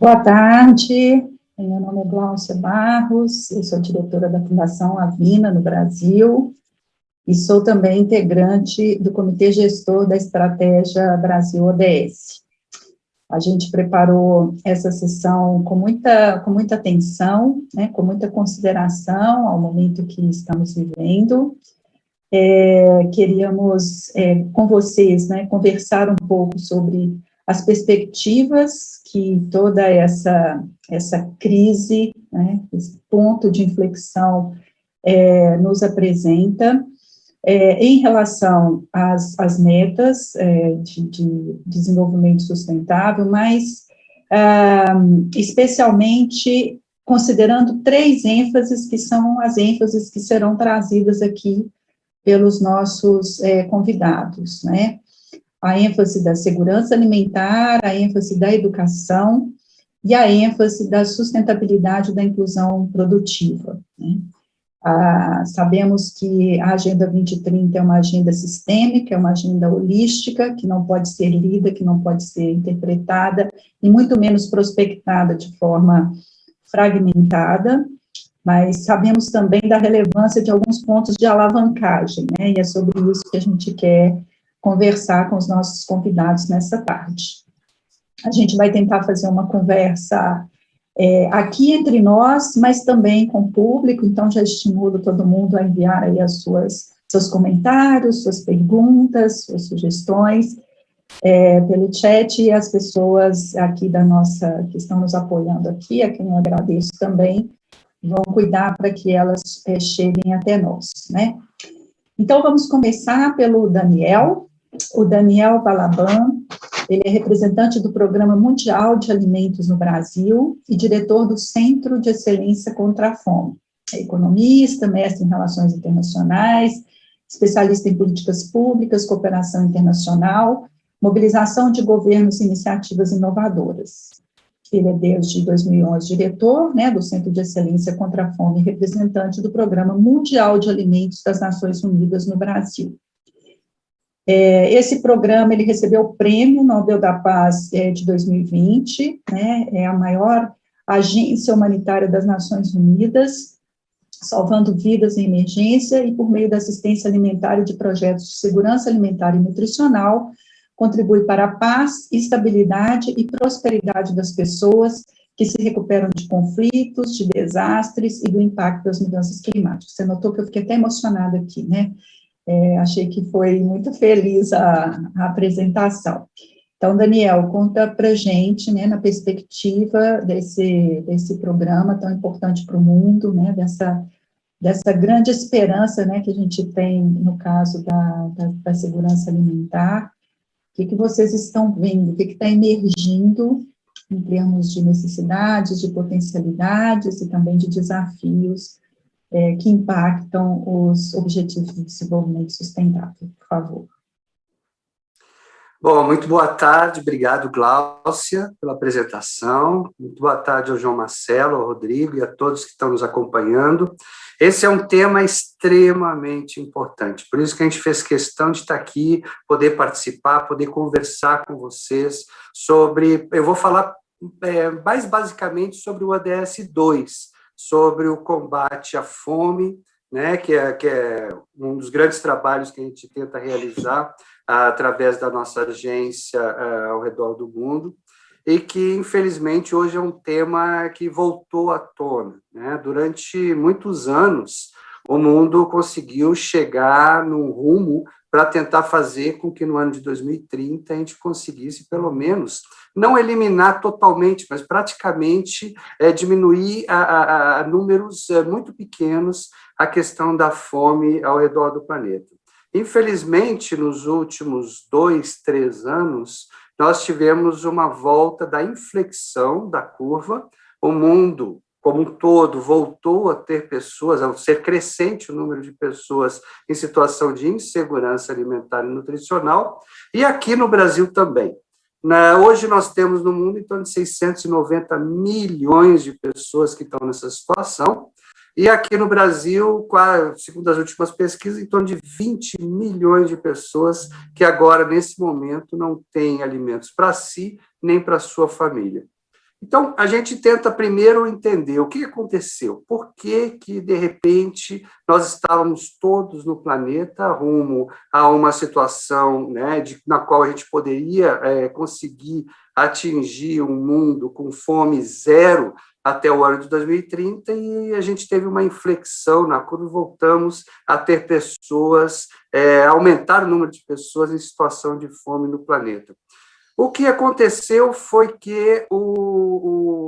Boa tarde, meu nome é Gláucia Barros, eu sou diretora da Fundação Avina, no Brasil, e sou também integrante do Comitê Gestor da Estratégia Brasil ODS. A gente preparou essa sessão com muita atenção, né, com muita consideração ao momento que estamos vivendo. Queríamos, com vocês, né, conversar um pouco sobre as perspectivas que toda essa crise, né, esse ponto de inflexão nos apresenta, em relação às metas de desenvolvimento sustentável, mas especialmente considerando três ênfases, que são as ênfases que serão trazidas aqui pelos nossos convidados, né? A ênfase da segurança alimentar, a ênfase da educação e a ênfase da sustentabilidade da inclusão produtiva, né? Sabemos que a Agenda 2030 é uma agenda sistêmica, é uma agenda holística, que não pode ser lida, que não pode ser interpretada, e muito menos prospectada de forma fragmentada, mas sabemos também da relevância de alguns pontos de alavancagem, né, e é sobre isso que a gente quer conversar com os nossos convidados nessa tarde. A gente vai tentar fazer uma conversa aqui entre nós, mas também com o público, então já estimulo todo mundo a enviar aí seus comentários, suas perguntas, suas sugestões, pelo chat, e as pessoas aqui que estão nos apoiando aqui, a quem eu agradeço também, vão cuidar para que elas cheguem até nós, né? Então, vamos começar pelo Daniel. O Daniel Balaban, ele é representante do Programa Mundial de Alimentos no Brasil e diretor do Centro de Excelência contra a Fome. É economista, mestre em Relações Internacionais, especialista em políticas públicas, cooperação internacional, mobilização de governos e iniciativas inovadoras. Ele é desde 2011 diretor, né, do Centro de Excelência contra a Fome e representante do Programa Mundial de Alimentos das Nações Unidas no Brasil. Esse programa, ele recebeu o Prêmio Nobel da Paz de 2020, né, é a maior agência humanitária das Nações Unidas, salvando vidas em emergência e por meio da assistência alimentar e de projetos de segurança alimentar e nutricional, contribui para a paz, estabilidade e prosperidade das pessoas que se recuperam de conflitos, de desastres e do impacto das mudanças climáticas. Você notou que eu fiquei até emocionada aqui, né? Achei que foi muito feliz a apresentação. Então, Daniel, conta para gente, né, na perspectiva desse programa tão importante para o mundo, né, dessa grande esperança, né, que a gente tem no caso da segurança alimentar. O que vocês estão vendo, o que está emergindo em termos de necessidades, de potencialidades e também de desafios que impactam os Objetivos de Desenvolvimento Sustentável, por favor. Bom, muito boa tarde, obrigado, Gláucia, pela apresentação. Muito boa tarde ao João Marcelo, ao Rodrigo e a todos que estão nos acompanhando. Esse é um tema extremamente importante, por isso que a gente fez questão de estar aqui, poder participar, poder conversar com vocês sobre... Eu vou falar mais basicamente sobre o ODS 2, sobre o combate à fome, né, que é um dos grandes trabalhos que a gente tenta realizar através da nossa agência ao redor do mundo, e que, infelizmente, hoje é um tema que voltou à tona, né? Durante muitos anos, o mundo conseguiu chegar num rumo para tentar fazer com que no ano de 2030 a gente conseguisse, pelo menos, não eliminar totalmente, mas praticamente diminuir a números muito pequenos a questão da fome ao redor do planeta. Infelizmente, nos últimos 2, 3 anos, nós tivemos uma volta da inflexão da curva, o mundo como um todo voltou a ter pessoas, a ser crescente o número de pessoas em situação de insegurança alimentar e nutricional, e aqui no Brasil também. Hoje nós temos no mundo em torno de 690 milhões de pessoas que estão nessa situação, e aqui no Brasil, segundo as últimas pesquisas, em torno de 20 milhões de pessoas que agora, nesse momento, não têm alimentos para si nem para sua família. Então, a gente tenta primeiro entender o que aconteceu, por que, de repente, nós estávamos todos no planeta rumo a uma situação, né, na qual a gente poderia conseguir atingir um mundo com fome zero até o ano de 2030, e a gente teve uma inflexão na curva, voltamos a ter pessoas, aumentar o número de pessoas em situação de fome no planeta. O que aconteceu foi que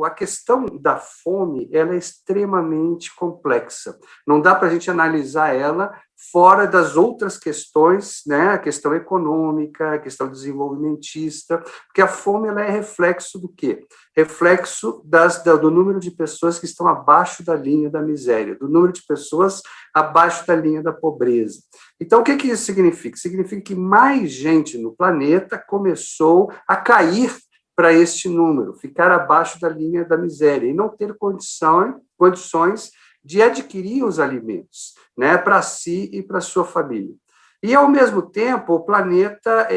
a questão da fome ela é extremamente complexa. Não dá para a gente analisar ela fora das outras questões, né? A questão econômica, a questão desenvolvimentista, porque a fome ela é reflexo do quê? Reflexo do número de pessoas que estão abaixo da linha da miséria, do número de pessoas abaixo da linha da pobreza. Então, o que isso significa? Significa que mais gente no planeta começou a cair para este número, ficar abaixo da linha da miséria e não ter condições de adquirir os alimentos, né, para si e para sua família. E, ao mesmo tempo, o planeta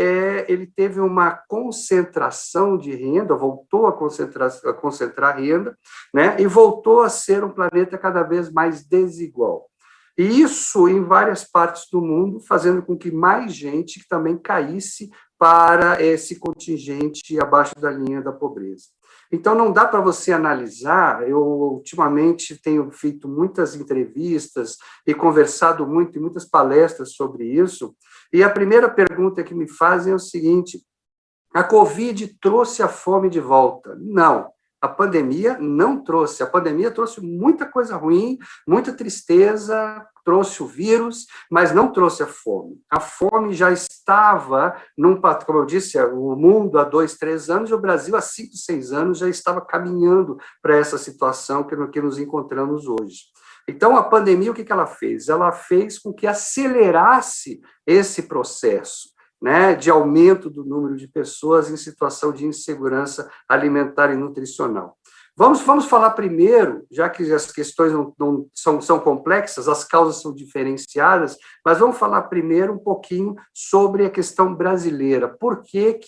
ele teve uma concentração de renda, voltou a concentrar renda, né, e voltou a ser um planeta cada vez mais desigual. E isso em várias partes do mundo, fazendo com que mais gente também caísse para esse contingente abaixo da linha da pobreza. Então, não dá para você analisar, eu ultimamente tenho feito muitas entrevistas e conversado muito em muitas palestras sobre isso, e a primeira pergunta que me fazem é o seguinte: a Covid trouxe a fome de volta? Não. A pandemia não trouxe. A pandemia trouxe muita coisa ruim, muita tristeza, trouxe o vírus, mas não trouxe a fome. A fome já estava, como eu disse, o mundo há 2, 3 anos, e o Brasil há 5, 6 anos já estava caminhando para essa situação que nos encontramos hoje. Então, a pandemia, o que ela fez? Ela fez com que acelerasse esse processo, né, de aumento do número de pessoas em situação de insegurança alimentar e nutricional. Vamos falar primeiro, já que as questões não são complexas, as causas são diferenciadas, mas vamos falar primeiro um pouquinho sobre a questão brasileira. Por que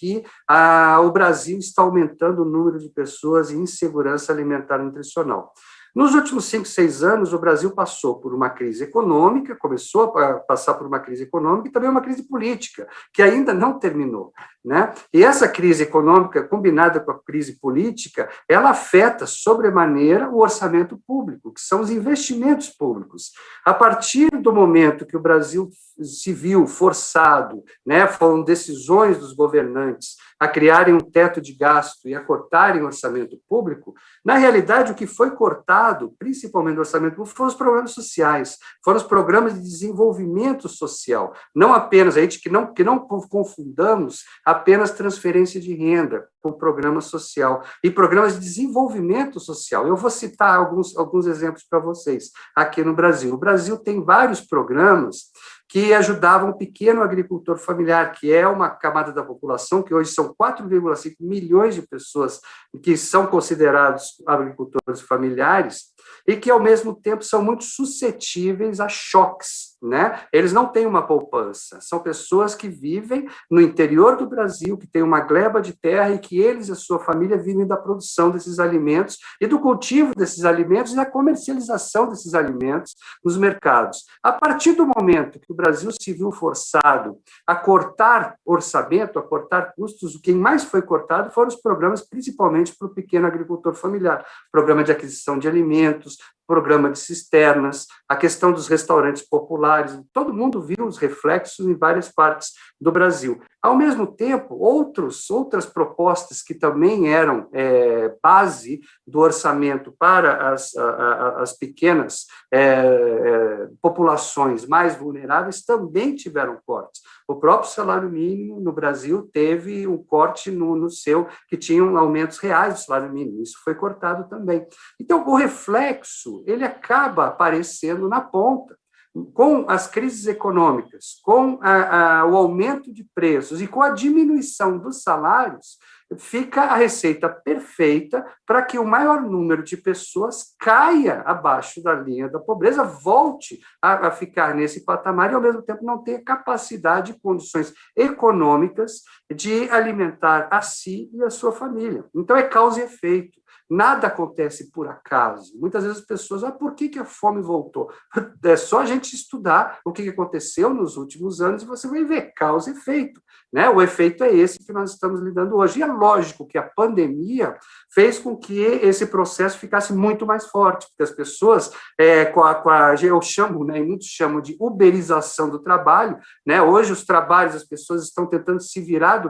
o Brasil está aumentando o número de pessoas em insegurança alimentar e nutricional? Nos últimos 5, 6 anos, o Brasil passou por uma crise econômica, começou a passar por uma crise econômica e também uma crise política, que ainda não terminou, né? E essa crise econômica, combinada com a crise política, ela afeta sobremaneira o orçamento público, que são os investimentos públicos. A partir do momento que o Brasil se viu forçado, né, foram decisões dos governantes a criarem um teto de gasto e a cortarem o orçamento público, na realidade, o que foi cortado, principalmente do orçamento público, foram os programas sociais, foram os programas de desenvolvimento social, não apenas, a gente que não confundamos apenas transferência de renda com programa social, e programas de desenvolvimento social. Eu vou citar alguns exemplos para vocês aqui no Brasil. O Brasil tem vários programas que ajudavam o pequeno agricultor familiar, que é uma camada da população, que hoje são 4,5 milhões de pessoas que são considerados agricultores familiares, e que, ao mesmo tempo, são muito suscetíveis a choques, né? Eles não têm uma poupança, são pessoas que vivem no interior do Brasil, que têm uma gleba de terra e que eles e a sua família vivem da produção desses alimentos e do cultivo desses alimentos e da comercialização desses alimentos nos mercados. A partir do momento que o Brasil se viu forçado a cortar orçamento, a cortar custos, quem mais foi cortado foram os programas, principalmente para o pequeno agricultor familiar, programa de aquisição de alimentos, programa de cisternas, a questão dos restaurantes populares, todo mundo viu os reflexos em várias partes do Brasil. Ao mesmo tempo, outras propostas que também eram base do orçamento para as pequenas populações mais vulneráveis também tiveram cortes. O próprio salário mínimo no Brasil teve um corte no seu, que tinham aumentos reais do salário mínimo, isso foi cortado também. Então, o reflexo, ele acaba aparecendo na ponta, com as crises econômicas, com o aumento de preços e com a diminuição dos salários, fica a receita perfeita para que o maior número de pessoas caia abaixo da linha da pobreza, volte a ficar nesse patamar e, ao mesmo tempo, não tenha capacidade e condições econômicas de alimentar a si e a sua família. Então, é causa e efeito. nada acontece por acaso. Muitas vezes as pessoas, por que a fome voltou? É só a gente estudar o que aconteceu nos últimos anos e você vai ver causa e efeito, né? O efeito é esse que nós estamos lidando hoje. E é lógico que a pandemia fez com que esse processo ficasse muito mais forte, porque as pessoas, eu chamo, né, e muitos chamam de uberização do trabalho, né? Hoje os trabalhos, as pessoas estão tentando se virar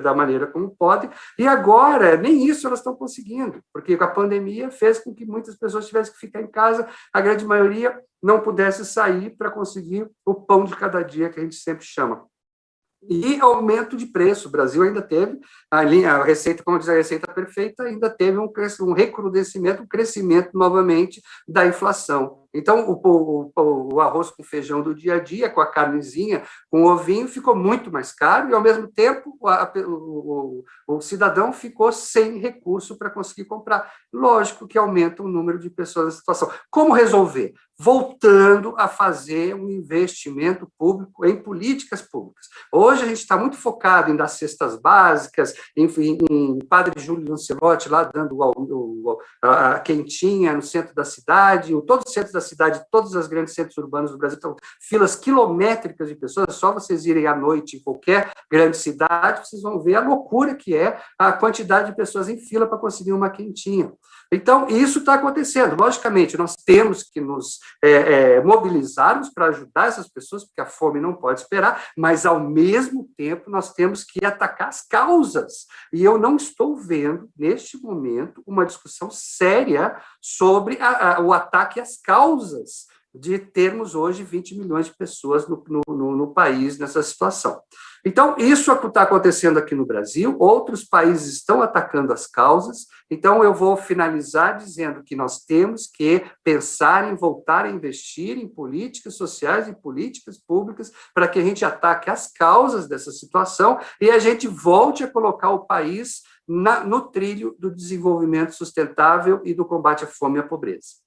da maneira como podem, e agora nem isso elas estão conseguindo, porque a pandemia fez com que muitas pessoas tivessem que ficar em casa, a grande maioria não pudesse sair para conseguir o pão de cada dia, que a gente sempre chama. E aumento de preço. O Brasil ainda teve, a receita, como diz a receita perfeita, ainda teve um recrudescimento, um crescimento novamente da inflação. Então, o arroz com feijão do dia a dia, com a carnezinha, com o ovinho, ficou muito mais caro e, ao mesmo tempo, o cidadão ficou sem recurso para conseguir comprar. Lógico que aumenta o número de pessoas nessa situação. Como resolver? Voltando a fazer um investimento público em políticas públicas. Hoje a gente está muito focado em dar cestas básicas, em Padre Júlio Lancelotti lá dando a quentinha no centro da cidade, todo o centro da cidade, todos os grandes centros urbanos do Brasil estão filas quilométricas de pessoas, só vocês irem à noite em qualquer grande cidade, vocês vão ver a loucura que é a quantidade de pessoas em fila para conseguir uma quentinha. Então, isso está acontecendo. Logicamente, nós temos que nos mobilizarmos para ajudar essas pessoas, porque a fome não pode esperar, mas, ao mesmo tempo, nós temos que atacar as causas. E eu não estou vendo, neste momento, uma discussão séria sobre o ataque às causas de termos hoje 20 milhões de pessoas no país nessa situação. Então, isso está acontecendo aqui no Brasil, outros países estão atacando as causas, então eu vou finalizar dizendo que nós temos que pensar em voltar a investir em políticas sociais e políticas públicas para que a gente ataque as causas dessa situação e a gente volte a colocar o país no trilho do desenvolvimento sustentável e do combate à fome e à pobreza.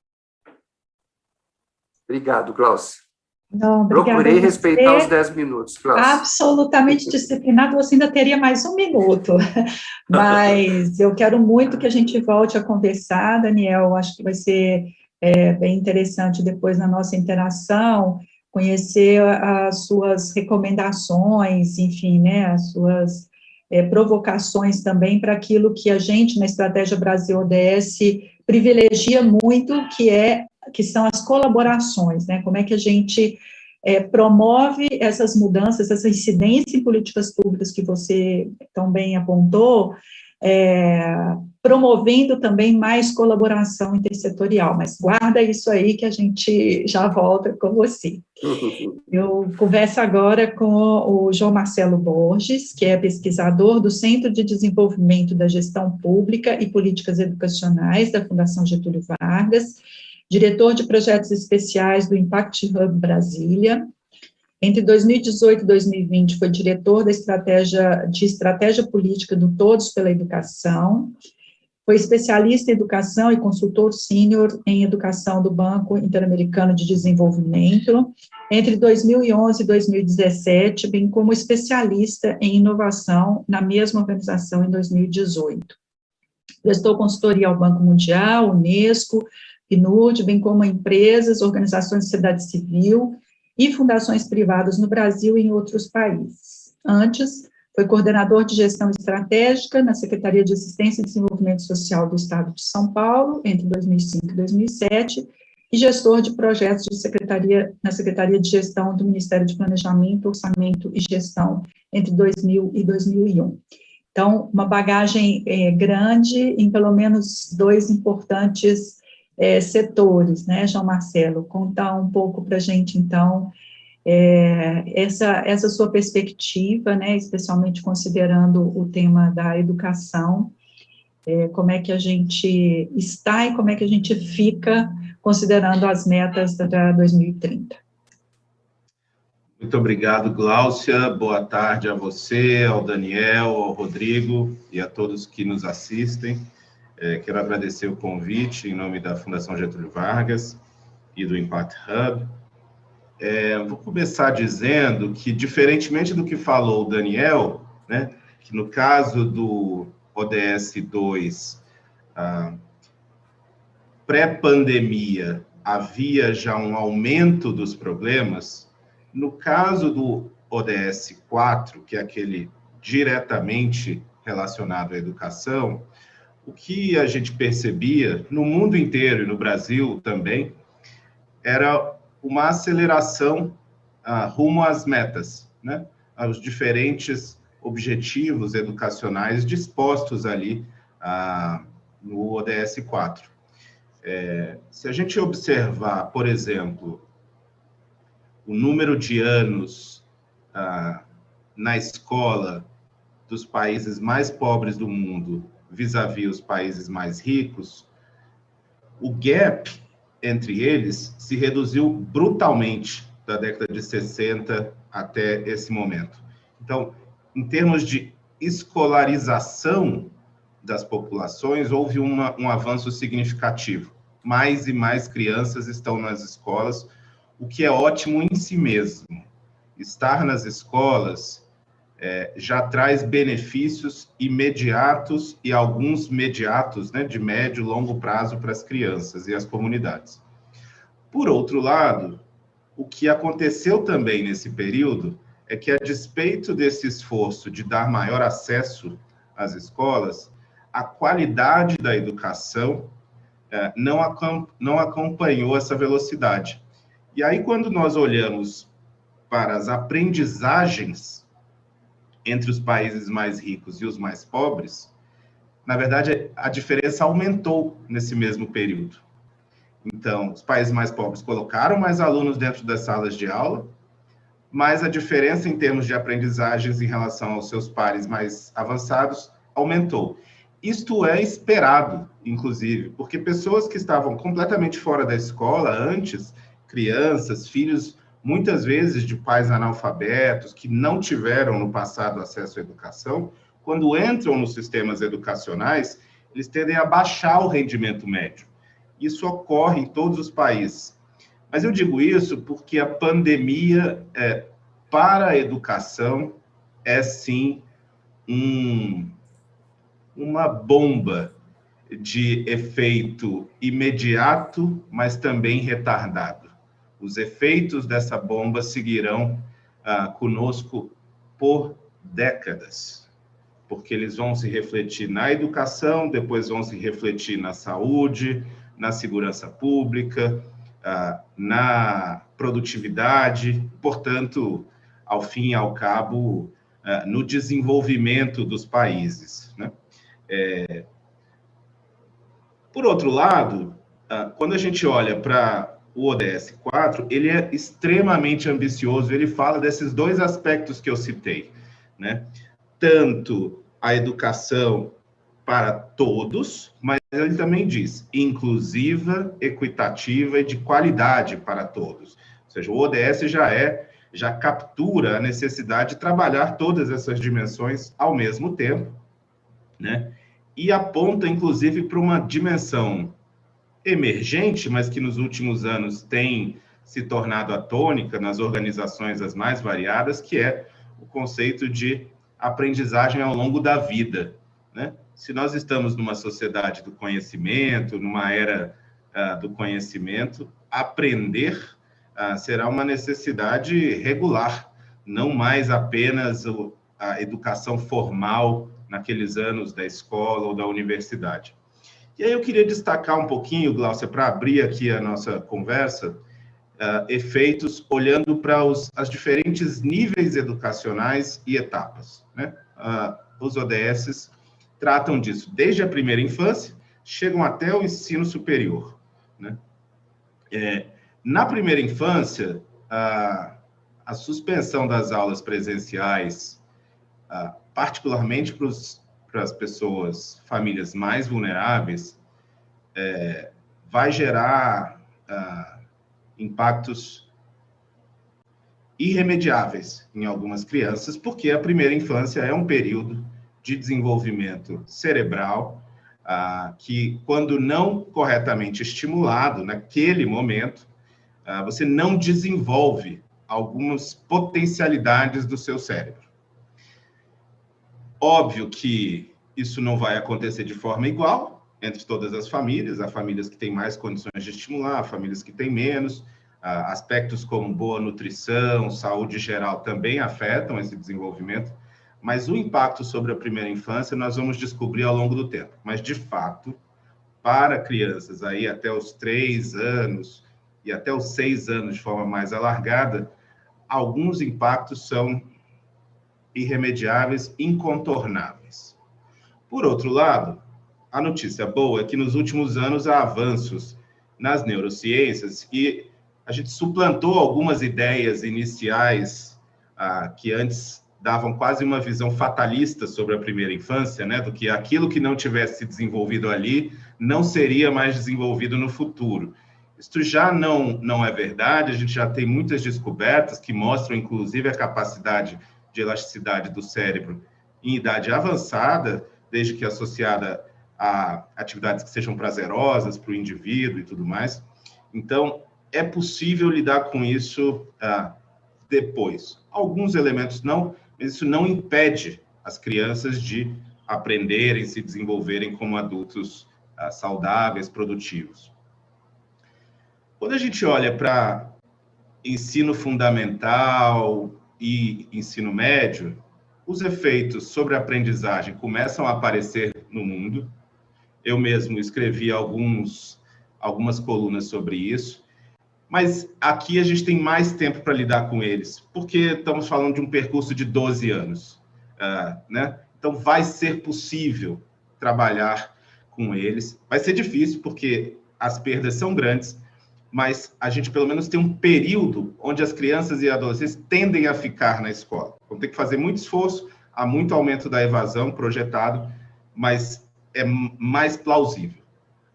Obrigado, Glaucia. Não, procurei respeitar os 10 minutos, Glaucia. Absolutamente disciplinado, você ainda teria mais um minuto, mas eu quero muito que a gente volte a conversar, Daniel, acho que vai ser bem interessante depois na nossa interação, conhecer as suas recomendações, enfim, né, as suas provocações também para aquilo que a gente, na Estratégia Brasil ODS, privilegia muito, que são as colaborações, né, como é que a gente promove essas mudanças, essa incidência em políticas públicas que você também apontou, promovendo também mais colaboração intersetorial, mas guarda isso aí que a gente já volta com você. Eu converso agora com o João Marcelo Borges, que é pesquisador do Centro de Desenvolvimento da Gestão Pública e Políticas Educacionais da Fundação Getúlio Vargas, diretor de projetos especiais do Impact Hub Brasília. Entre 2018 e 2020, foi diretor da estratégia política do Todos pela Educação, foi especialista em educação e consultor sênior em educação do Banco Interamericano de Desenvolvimento, entre 2011 e 2017, bem como especialista em inovação na mesma organização em 2018. Prestou consultoria ao Banco Mundial, Unesco, PNUD, bem como a empresas, organizações de sociedade civil e fundações privadas no Brasil e em outros países. Antes, foi coordenador de gestão estratégica na Secretaria de Assistência e Desenvolvimento Social do Estado de São Paulo, entre 2005 e 2007, e gestor de projetos na Secretaria de Gestão do Ministério de Planejamento, Orçamento e Gestão, entre 2000 e 2001. Então, uma bagagem grande em pelo menos 2 importantes setores, né, João Marcelo? Contar um pouco para a gente, então, essa sua perspectiva, né, especialmente considerando o tema da educação, como é que a gente está e como é que a gente fica considerando as metas da 2030. Muito obrigado, Glaucia. Boa tarde a você, ao Daniel, ao Rodrigo e a todos que nos assistem. Quero agradecer o convite em nome da Fundação Getúlio Vargas e do Impact Hub. Vou começar dizendo que, diferentemente do que falou o Daniel, né, que no caso do ODS 2, Pré-pandemia havia já um aumento dos problemas. No caso do ODS 4, que é aquele diretamente relacionado à educação, o que a gente percebia no mundo inteiro e no Brasil também era uma aceleração rumo às metas, né? Aos diferentes objetivos educacionais dispostos ali no ODS 4. Se a gente observar, por exemplo, o número de anos na escola dos países mais pobres do mundo vis-à-vis os países mais ricos, o gap entre eles se reduziu brutalmente da década de 60 até esse momento. Então, em termos de escolarização das populações, houve um avanço significativo. Mais e mais crianças estão nas escolas, o que é ótimo em si mesmo. Estar nas escolas já traz benefícios imediatos e alguns mediatos, né, de médio e longo prazo para as crianças e as comunidades. Por outro lado, o que aconteceu também nesse período é que, a despeito desse esforço de dar maior acesso às escolas, a qualidade da educação não acompanhou essa velocidade. E aí, quando nós olhamos para as aprendizagens entre os países mais ricos e os mais pobres, na verdade, a diferença aumentou nesse mesmo período. Então, os países mais pobres colocaram mais alunos dentro das salas de aula, mas a diferença em termos de aprendizagens em relação aos seus pares mais avançados aumentou. Isto é esperado, inclusive, porque pessoas que estavam completamente fora da escola antes, crianças, filhos, muitas vezes de pais analfabetos, que não tiveram no passado acesso à educação, quando entram nos sistemas educacionais, eles tendem a baixar o rendimento médio. Isso ocorre em todos os países. Mas eu digo isso porque a pandemia, para a educação, é sim uma bomba de efeito imediato, mas também retardado. Os efeitos dessa bomba seguirão conosco por décadas, porque eles vão se refletir na educação, depois vão se refletir na saúde, na segurança pública, na produtividade, portanto, ao fim e ao cabo, no desenvolvimento dos países, né? Por outro lado, quando a gente olha para o ODS 4, ele é extremamente ambicioso, ele fala desses dois aspectos que eu citei, né? Tanto a educação para todos, mas ele também diz inclusiva, equitativa e de qualidade para todos. Ou seja, o ODS já captura a necessidade de trabalhar todas essas dimensões ao mesmo tempo, né? E aponta, inclusive, para uma dimensão emergente, mas que nos últimos anos tem se tornado a tônica nas organizações as mais variadas, que é o conceito de aprendizagem ao longo da vida, né? Se nós estamos numa sociedade do conhecimento, numa era do conhecimento, aprender será uma necessidade regular, não mais apenas a educação formal naqueles anos da escola ou da universidade. E aí eu queria destacar um pouquinho, Gláucia, para abrir aqui a nossa conversa, efeitos olhando para os diferentes níveis educacionais e etapas, né? Os ODS tratam disso desde a primeira infância, chegam até o ensino superior, né? Na primeira infância, a suspensão das aulas presenciais, particularmente para as pessoas, famílias mais vulneráveis, vai gerar impactos irremediáveis em algumas crianças, porque a primeira infância é um período de desenvolvimento cerebral que, quando não corretamente estimulado naquele momento, você não desenvolve algumas potencialidades do seu cérebro. Óbvio que isso não vai acontecer de forma igual entre todas as famílias, há famílias que têm mais condições de estimular, há famílias que têm menos, aspectos como boa nutrição, saúde geral também afetam esse desenvolvimento, mas o impacto sobre a primeira infância nós vamos descobrir ao longo do tempo. Mas, de fato, para crianças aí até os 3 anos e até os 6 anos de forma mais alargada, alguns impactos são irremediáveis, incontornáveis. Por outro lado, a notícia boa é que nos últimos anos há avanços nas neurociências e a gente suplantou algumas ideias iniciais que antes davam quase uma visão fatalista sobre a primeira infância, né, do que aquilo que não tivesse se desenvolvido ali não seria mais desenvolvido no futuro. Isso já não é verdade, a gente já tem muitas descobertas que mostram, inclusive, a capacidade de elasticidade do cérebro em idade avançada, desde que associada a atividades que sejam prazerosas para o indivíduo e tudo mais. Então, é possível lidar com isso depois. Alguns elementos não, mas isso não impede as crianças de aprenderem, se desenvolverem como adultos saudáveis, produtivos. Quando a gente olha para ensino fundamental e ensino médio, os efeitos sobre a aprendizagem começam a aparecer no mundo. Eu mesmo escrevi algumas colunas sobre isso, mas aqui a gente tem mais tempo para lidar com eles, porque estamos falando de um percurso de 12 anos, né? Então, vai ser possível trabalhar com eles. Vai ser difícil, porque as perdas são grandes, mas a gente pelo menos tem um período onde as crianças e adolescentes tendem a ficar na escola. Vão ter que fazer muito esforço, há muito aumento da evasão projetado, mas é mais plausível.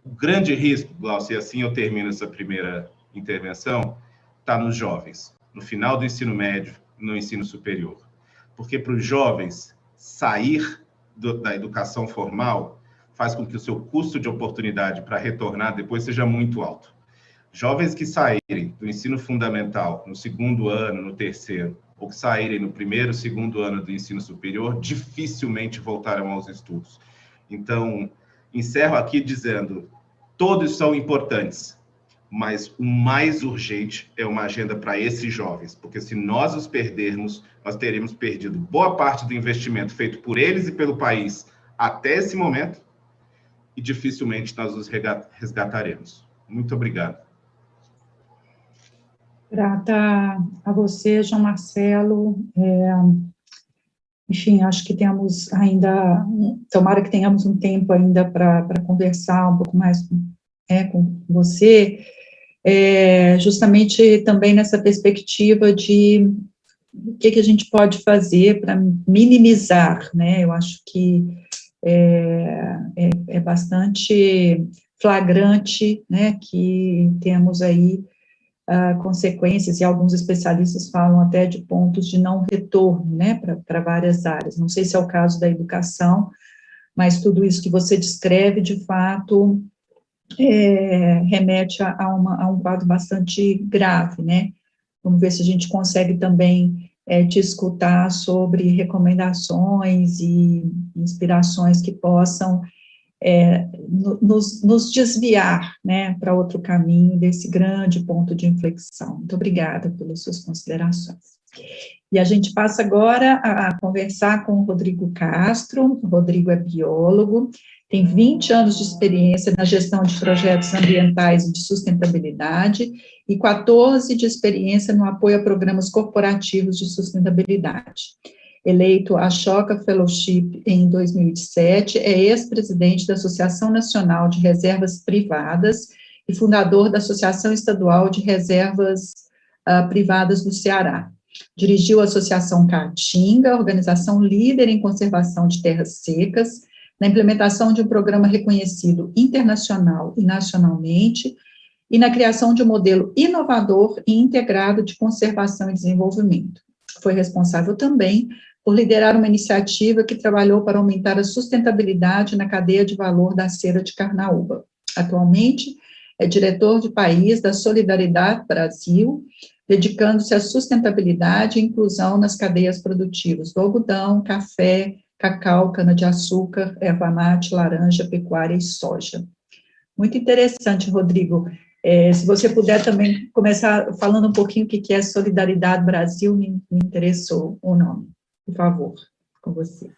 O grande risco, Glaucio, e assim eu termino essa primeira intervenção, está nos jovens, no final do ensino médio, no ensino superior. Porque para os jovens, sair da educação formal faz com que o seu custo de oportunidade para retornar depois seja muito alto. Jovens que saírem do ensino fundamental no 2º ano, no 3º, ou que saírem no 1º, 2º ano do ensino superior, dificilmente voltarão aos estudos. Então, encerro aqui dizendo, todos são importantes, mas o mais urgente é uma agenda para esses jovens, porque se nós os perdermos, nós teremos perdido boa parte do investimento feito por eles e pelo país até esse momento, e dificilmente nós os resgataremos. Muito obrigado. Grata a você, João Marcelo. Enfim, acho que temos ainda, tomara que tenhamos um tempo ainda para conversar um pouco mais com você, justamente também nessa perspectiva de o que a gente pode fazer para minimizar, né? Eu acho que é bastante flagrante, né, que temos aí consequências, e alguns especialistas falam até de pontos de não retorno, né, para várias áreas. Não sei se é o caso da educação, mas tudo isso que você descreve, de fato, remete a um quadro bastante grave, né. Vamos ver se a gente consegue também te escutar sobre recomendações e inspirações que possam nos desviar, né, para outro caminho desse grande ponto de inflexão. Muito obrigada pelas suas considerações. E a gente passa agora a conversar com o Rodrigo Castro. O Rodrigo é biólogo, tem 20 anos de experiência na gestão de projetos ambientais e de sustentabilidade, e 14 de experiência no apoio a programas corporativos de sustentabilidade. Eleito a Ashoka Fellowship em 2007, é ex-presidente da Associação Nacional de Reservas Privadas e fundador da Associação Estadual de Reservas Privadas do Ceará. Dirigiu a Associação Caatinga, organização líder em conservação de terras secas, na implementação de um programa reconhecido internacional e nacionalmente, e na criação de um modelo inovador e integrado de conservação e desenvolvimento. Foi responsável também por liderar uma iniciativa que trabalhou para aumentar a sustentabilidade na cadeia de valor da cera de carnaúba. Atualmente, é diretor de país da Solidariedade Brasil, dedicando-se à sustentabilidade e inclusão nas cadeias produtivas do algodão, café, cacau, cana-de-açúcar, erva mate, laranja, pecuária e soja. Muito interessante, Rodrigo. Se você puder também começar falando um pouquinho o que é Solidariedade Brasil, me interessou o nome. Por favor, com você.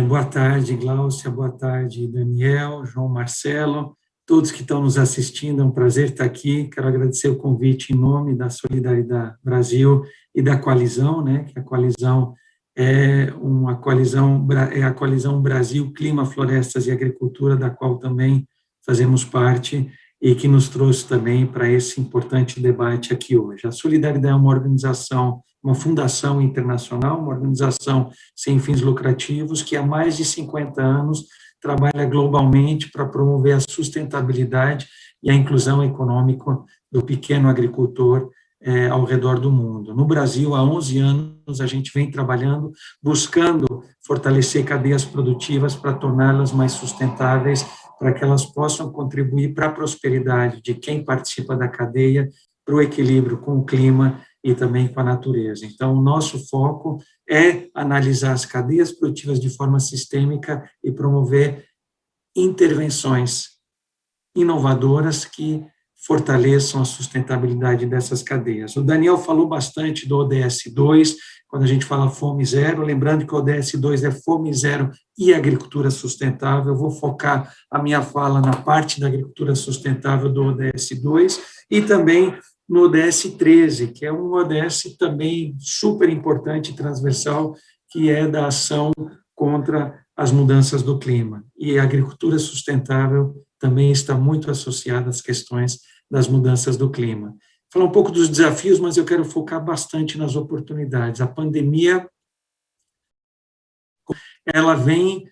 Boa tarde, Gláucia, boa tarde, Daniel, João Marcelo, todos que estão nos assistindo, é um prazer estar aqui. Quero agradecer o convite em nome da Solidariedade Brasil e da coalizão, né, que a coalizão é a coalizão Brasil, Clima, Florestas e Agricultura, da qual também fazemos parte e que nos trouxe também para esse importante debate aqui hoje. A Solidariedade é uma organização, uma fundação internacional, uma organização sem fins lucrativos, que há mais de 50 anos trabalha globalmente para promover a sustentabilidade e a inclusão econômica do pequeno agricultor ao redor do mundo. No Brasil, há 11 anos, a gente vem trabalhando, buscando fortalecer cadeias produtivas para torná-las mais sustentáveis, para que elas possam contribuir para a prosperidade de quem participa da cadeia, para o equilíbrio com o clima e também com a natureza. Então, o nosso foco é analisar as cadeias produtivas de forma sistêmica e promover intervenções inovadoras que fortaleçam a sustentabilidade dessas cadeias. O Daniel falou bastante do ODS 2, quando a gente fala fome zero, lembrando que o ODS 2 é fome zero e agricultura sustentável. Eu vou focar a minha fala na parte da agricultura sustentável do ODS 2 e também no ODS 13, que é um ODS também super importante e transversal, que é da ação contra as mudanças do clima. E a agricultura sustentável também está muito associada às questões das mudanças do clima. Falar um pouco dos desafios, mas eu quero focar bastante nas oportunidades. A pandemia, ela vem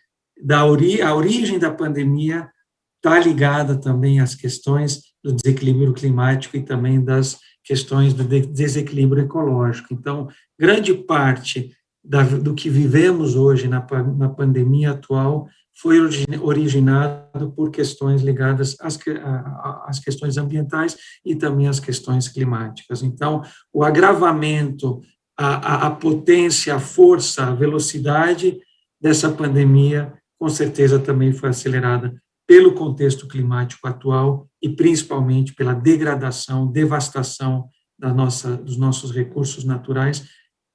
a origem da pandemia está ligada também às questões do desequilíbrio climático e também das questões do desequilíbrio ecológico. Então, grande parte do que vivemos hoje na pandemia atual foi originado por questões ligadas às questões ambientais e também às questões climáticas. Então, o agravamento, a potência, a força, a velocidade dessa pandemia, com certeza também foi acelerada pelo contexto climático atual e principalmente pela degradação, devastação dos nossos recursos naturais,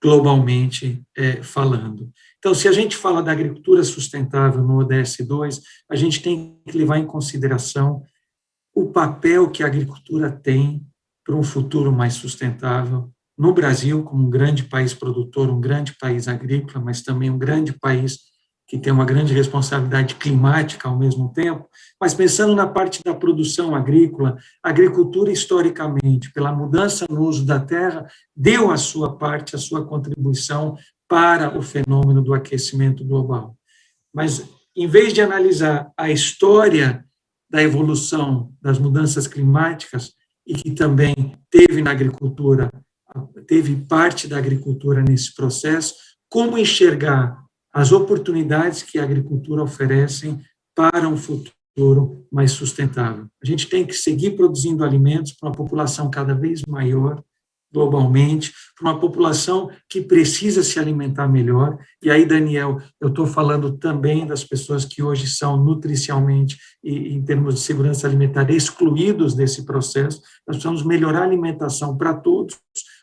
globalmente falando. Então, se a gente fala da agricultura sustentável no ODS 2, a gente tem que levar em consideração o papel que a agricultura tem para um futuro mais sustentável no Brasil, como um grande país produtor, um grande país agrícola, mas também um grande país que tem uma grande responsabilidade climática ao mesmo tempo, mas pensando na parte da produção agrícola, a agricultura, historicamente, pela mudança no uso da terra, deu a sua parte, a sua contribuição para o fenômeno do aquecimento global. Mas, em vez de analisar a história da evolução das mudanças climáticas, e que também teve na agricultura, teve parte da agricultura nesse processo, como enxergar as oportunidades que a agricultura oferece para um futuro mais sustentável. A gente tem que seguir produzindo alimentos para uma população cada vez maior, globalmente, para uma população que precisa se alimentar melhor. E aí, Daniel, eu estou falando também das pessoas que hoje são nutricionalmente e em termos de segurança alimentar excluídos desse processo. Nós precisamos melhorar a alimentação para todos,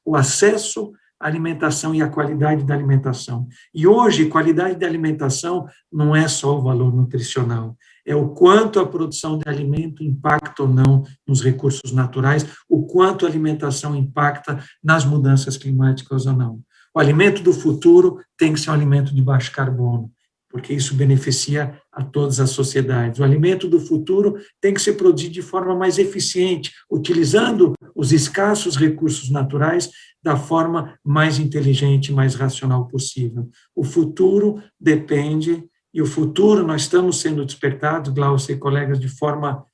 o acesso à alimentação e a qualidade da alimentação. E hoje, qualidade da alimentação não é só o valor nutricional, é o quanto a produção de alimento impacta ou não nos recursos naturais, o quanto a alimentação impacta nas mudanças climáticas ou não. O alimento do futuro tem que ser um alimento de baixo carbono, porque isso beneficia a todas as sociedades. O alimento do futuro tem que ser produzido de forma mais eficiente, utilizando os escassos recursos naturais da forma mais inteligente, mais racional possível. O futuro depende, e o futuro nós estamos sendo despertados, Glaucia e colegas, de forma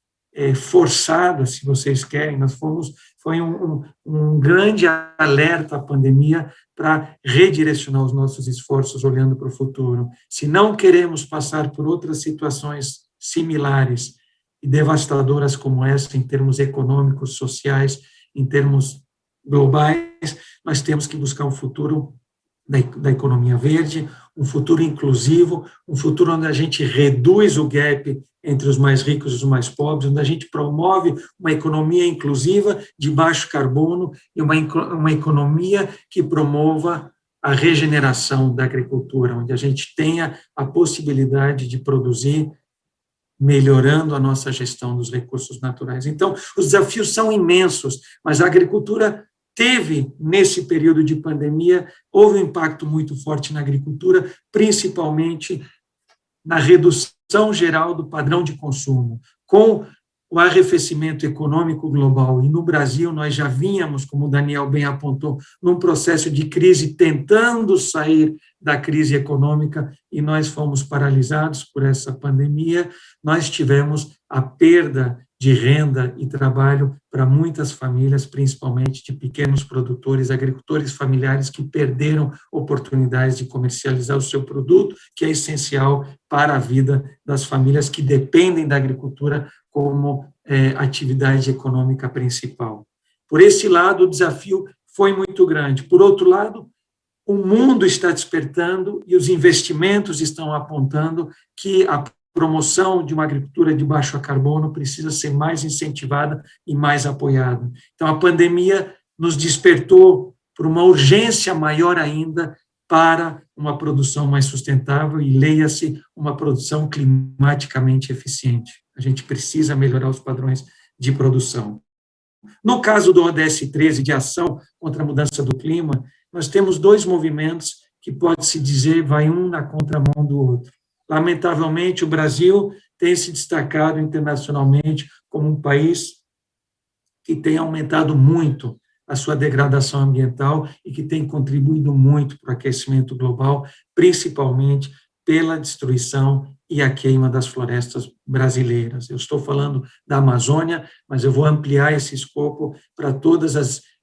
forçada, se vocês querem, foi um grande alerta à pandemia para redirecionar os nossos esforços olhando para o futuro. Se não queremos passar por outras situações similares e devastadoras como essa, em termos econômicos, sociais, em termos globais, nós temos que buscar um futuro da economia verde, um futuro inclusivo, um futuro onde a gente reduz o gap entre os mais ricos e os mais pobres, onde a gente promove uma economia inclusiva de baixo carbono e uma economia que promova a regeneração da agricultura, onde a gente tenha a possibilidade de produzir melhorando a nossa gestão dos recursos naturais. Então, os desafios são imensos, mas a agricultura teve, nesse período de pandemia, houve um impacto muito forte na agricultura, principalmente na redução geral do padrão de consumo. Com o arrefecimento econômico global, e no Brasil nós já vínhamos, como o Daniel bem apontou, num processo de crise, tentando sair da crise econômica, e nós fomos paralisados por essa pandemia, nós tivemos a perda de renda e trabalho para muitas famílias, principalmente de pequenos produtores, agricultores familiares que perderam oportunidades de comercializar o seu produto, que é essencial para a vida das famílias que dependem da agricultura como atividade econômica principal. Por esse lado, o desafio foi muito grande. Por outro lado, o mundo está despertando e os investimentos estão apontando que a promoção de uma agricultura de baixo carbono precisa ser mais incentivada e mais apoiada. Então, a pandemia nos despertou por uma urgência maior ainda para uma produção mais sustentável e, leia-se, uma produção climaticamente eficiente. A gente precisa melhorar os padrões de produção. No caso do ODS 13, de ação contra a mudança do clima, nós temos dois movimentos que, pode-se dizer, vai um na contramão do outro. Lamentavelmente, o Brasil tem se destacado internacionalmente como um país que tem aumentado muito a sua degradação ambiental e que tem contribuído muito para o aquecimento global, principalmente pela destruição e a queima das florestas brasileiras. Eu estou falando da Amazônia, mas eu vou ampliar esse escopo para todas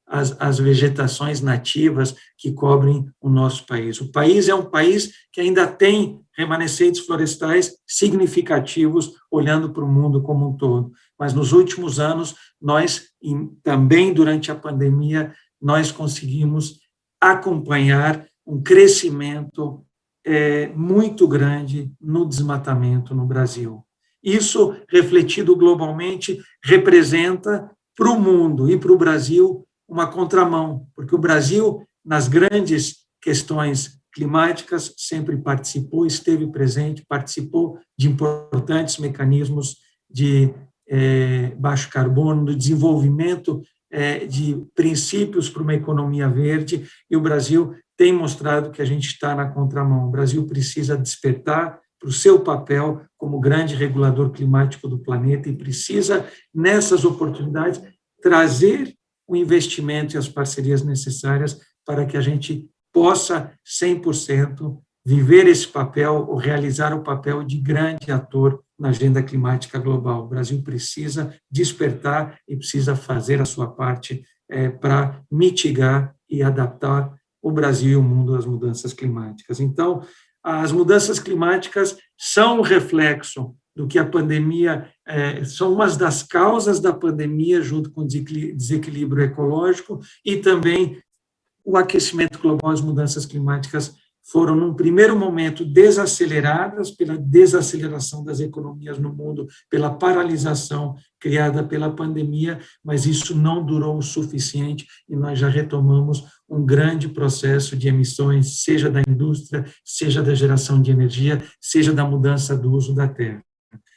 as vegetações nativas que cobrem o nosso país. O país é um país que ainda tem remanescentes florestais significativos, olhando para o mundo como um todo. Mas nos últimos anos, nós, também durante a pandemia, nós conseguimos acompanhar um crescimento muito grande no desmatamento no Brasil. Isso, refletido globalmente, representa para o mundo e para o Brasil uma contramão, porque o Brasil, nas grandes questões climáticas, sempre participou, esteve presente, participou de importantes mecanismos de baixo carbono, do desenvolvimento de princípios para uma economia verde, e o Brasil tem mostrado que a gente está na contramão. O Brasil precisa despertar para o seu papel como grande regulador climático do planeta e precisa, nessas oportunidades, trazer o investimento e as parcerias necessárias para que a gente possa 100% viver esse papel ou realizar o papel de grande ator na agenda climática global. O Brasil precisa despertar e precisa fazer a sua parte para mitigar e adaptar o Brasil e o mundo às mudanças climáticas. Então, as mudanças climáticas são um reflexo do que a pandemia, são umas das causas da pandemia, junto com o desequilíbrio ecológico, e também o aquecimento global, as mudanças climáticas foram, num primeiro momento, desaceleradas pela desaceleração das economias no mundo, pela paralisação criada pela pandemia, mas isso não durou o suficiente e nós já retomamos um grande processo de emissões, seja da indústria, seja da geração de energia, seja da mudança do uso da terra.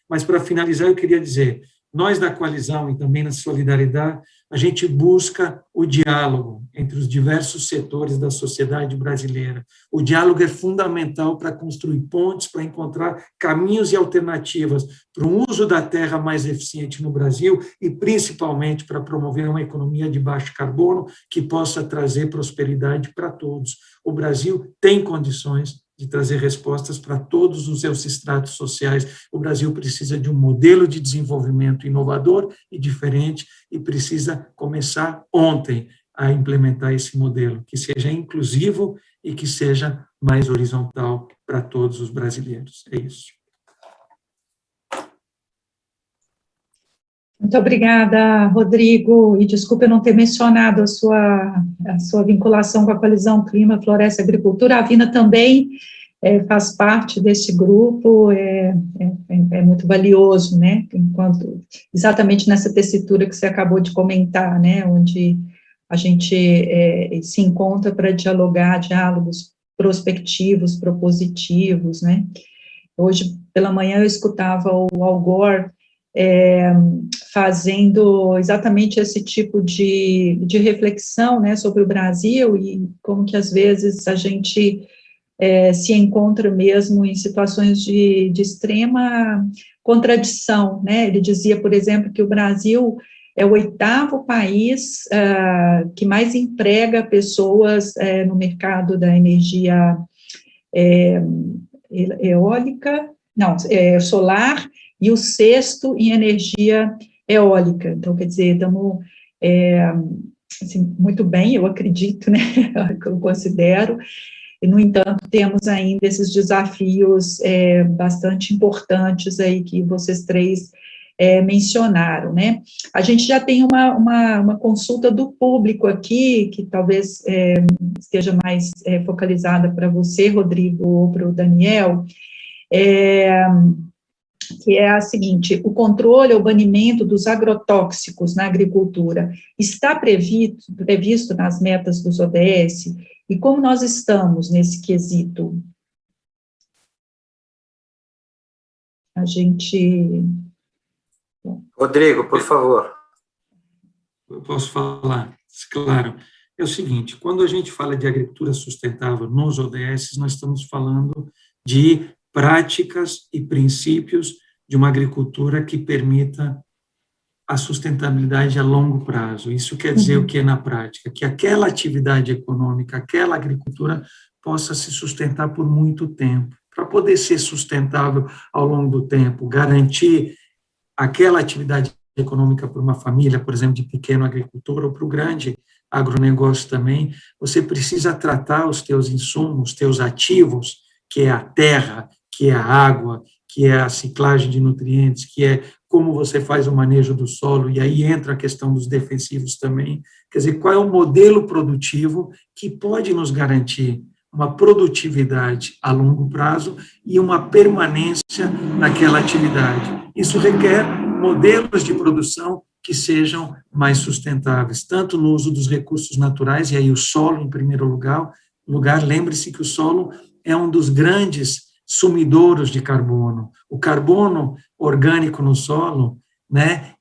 Mas, para finalizar, eu queria dizer, nós da Coalizão e também na Solidariedade, a gente busca o diálogo entre os diversos setores da sociedade brasileira. O diálogo é fundamental para construir pontes, para encontrar caminhos e alternativas para um uso da terra mais eficiente no Brasil e, principalmente, para promover uma economia de baixo carbono que possa trazer prosperidade para todos. O Brasil tem condições de trazer respostas para todos os seus estratos sociais. O Brasil precisa de um modelo de desenvolvimento inovador e diferente e precisa começar ontem a implementar esse modelo, que seja inclusivo e que seja mais horizontal para todos os brasileiros. É isso. Muito obrigada, Rodrigo, e desculpe eu não ter mencionado a sua vinculação com a Coalizão Clima, Floresta e Agricultura. A Vina também faz parte desse grupo, é muito valioso, né, enquanto, exatamente nessa tessitura que você acabou de comentar, né, onde a gente se encontra para dialogar, diálogos prospectivos, propositivos, né. Hoje, pela manhã, eu escutava o Al Gore fazendo exatamente esse tipo de reflexão, né, sobre o Brasil e como que, às vezes, a gente se encontra mesmo em situações de extrema contradição, né. Ele dizia, por exemplo, que o Brasil é o 8º país que mais emprega pessoas no mercado da energia eólica, não, solar, e o 6º em energia eólica. Então, quer dizer, estamos assim, muito bem, eu acredito, né, eu considero, e, no entanto, temos ainda esses desafios bastante importantes aí que vocês três mencionaram, né. A gente já tem uma consulta do público aqui, que talvez esteja mais focalizada para você, Rodrigo, ou para o Daniel, que é a seguinte: o controle ou banimento dos agrotóxicos na agricultura está previsto nas metas dos ODS? E como nós estamos nesse quesito? A gente... Rodrigo, por favor. Eu posso falar, claro. É o seguinte, quando a gente fala de agricultura sustentável nos ODS, nós estamos falando de práticas e princípios de uma agricultura que permita a sustentabilidade a longo prazo. Isso quer dizer o que na prática? Que aquela atividade econômica, aquela agricultura possa se sustentar por muito tempo. Para poder ser sustentável ao longo do tempo, garantir aquela atividade econômica para uma família, por exemplo, de pequeno agricultor, ou para o grande agronegócio também, você precisa tratar os teus insumos, os teus ativos, que é a terra, que é a água, que é a ciclagem de nutrientes, que é como você faz o manejo do solo, e aí entra a questão dos defensivos também. Quer dizer, qual é o modelo produtivo que pode nos garantir uma produtividade a longo prazo e uma permanência naquela atividade. Isso requer modelos de produção que sejam mais sustentáveis, tanto no uso dos recursos naturais, e aí o solo em primeiro lugar, lembre-se que o solo é um dos grandes sumidouros de carbono. O carbono orgânico no solo, né,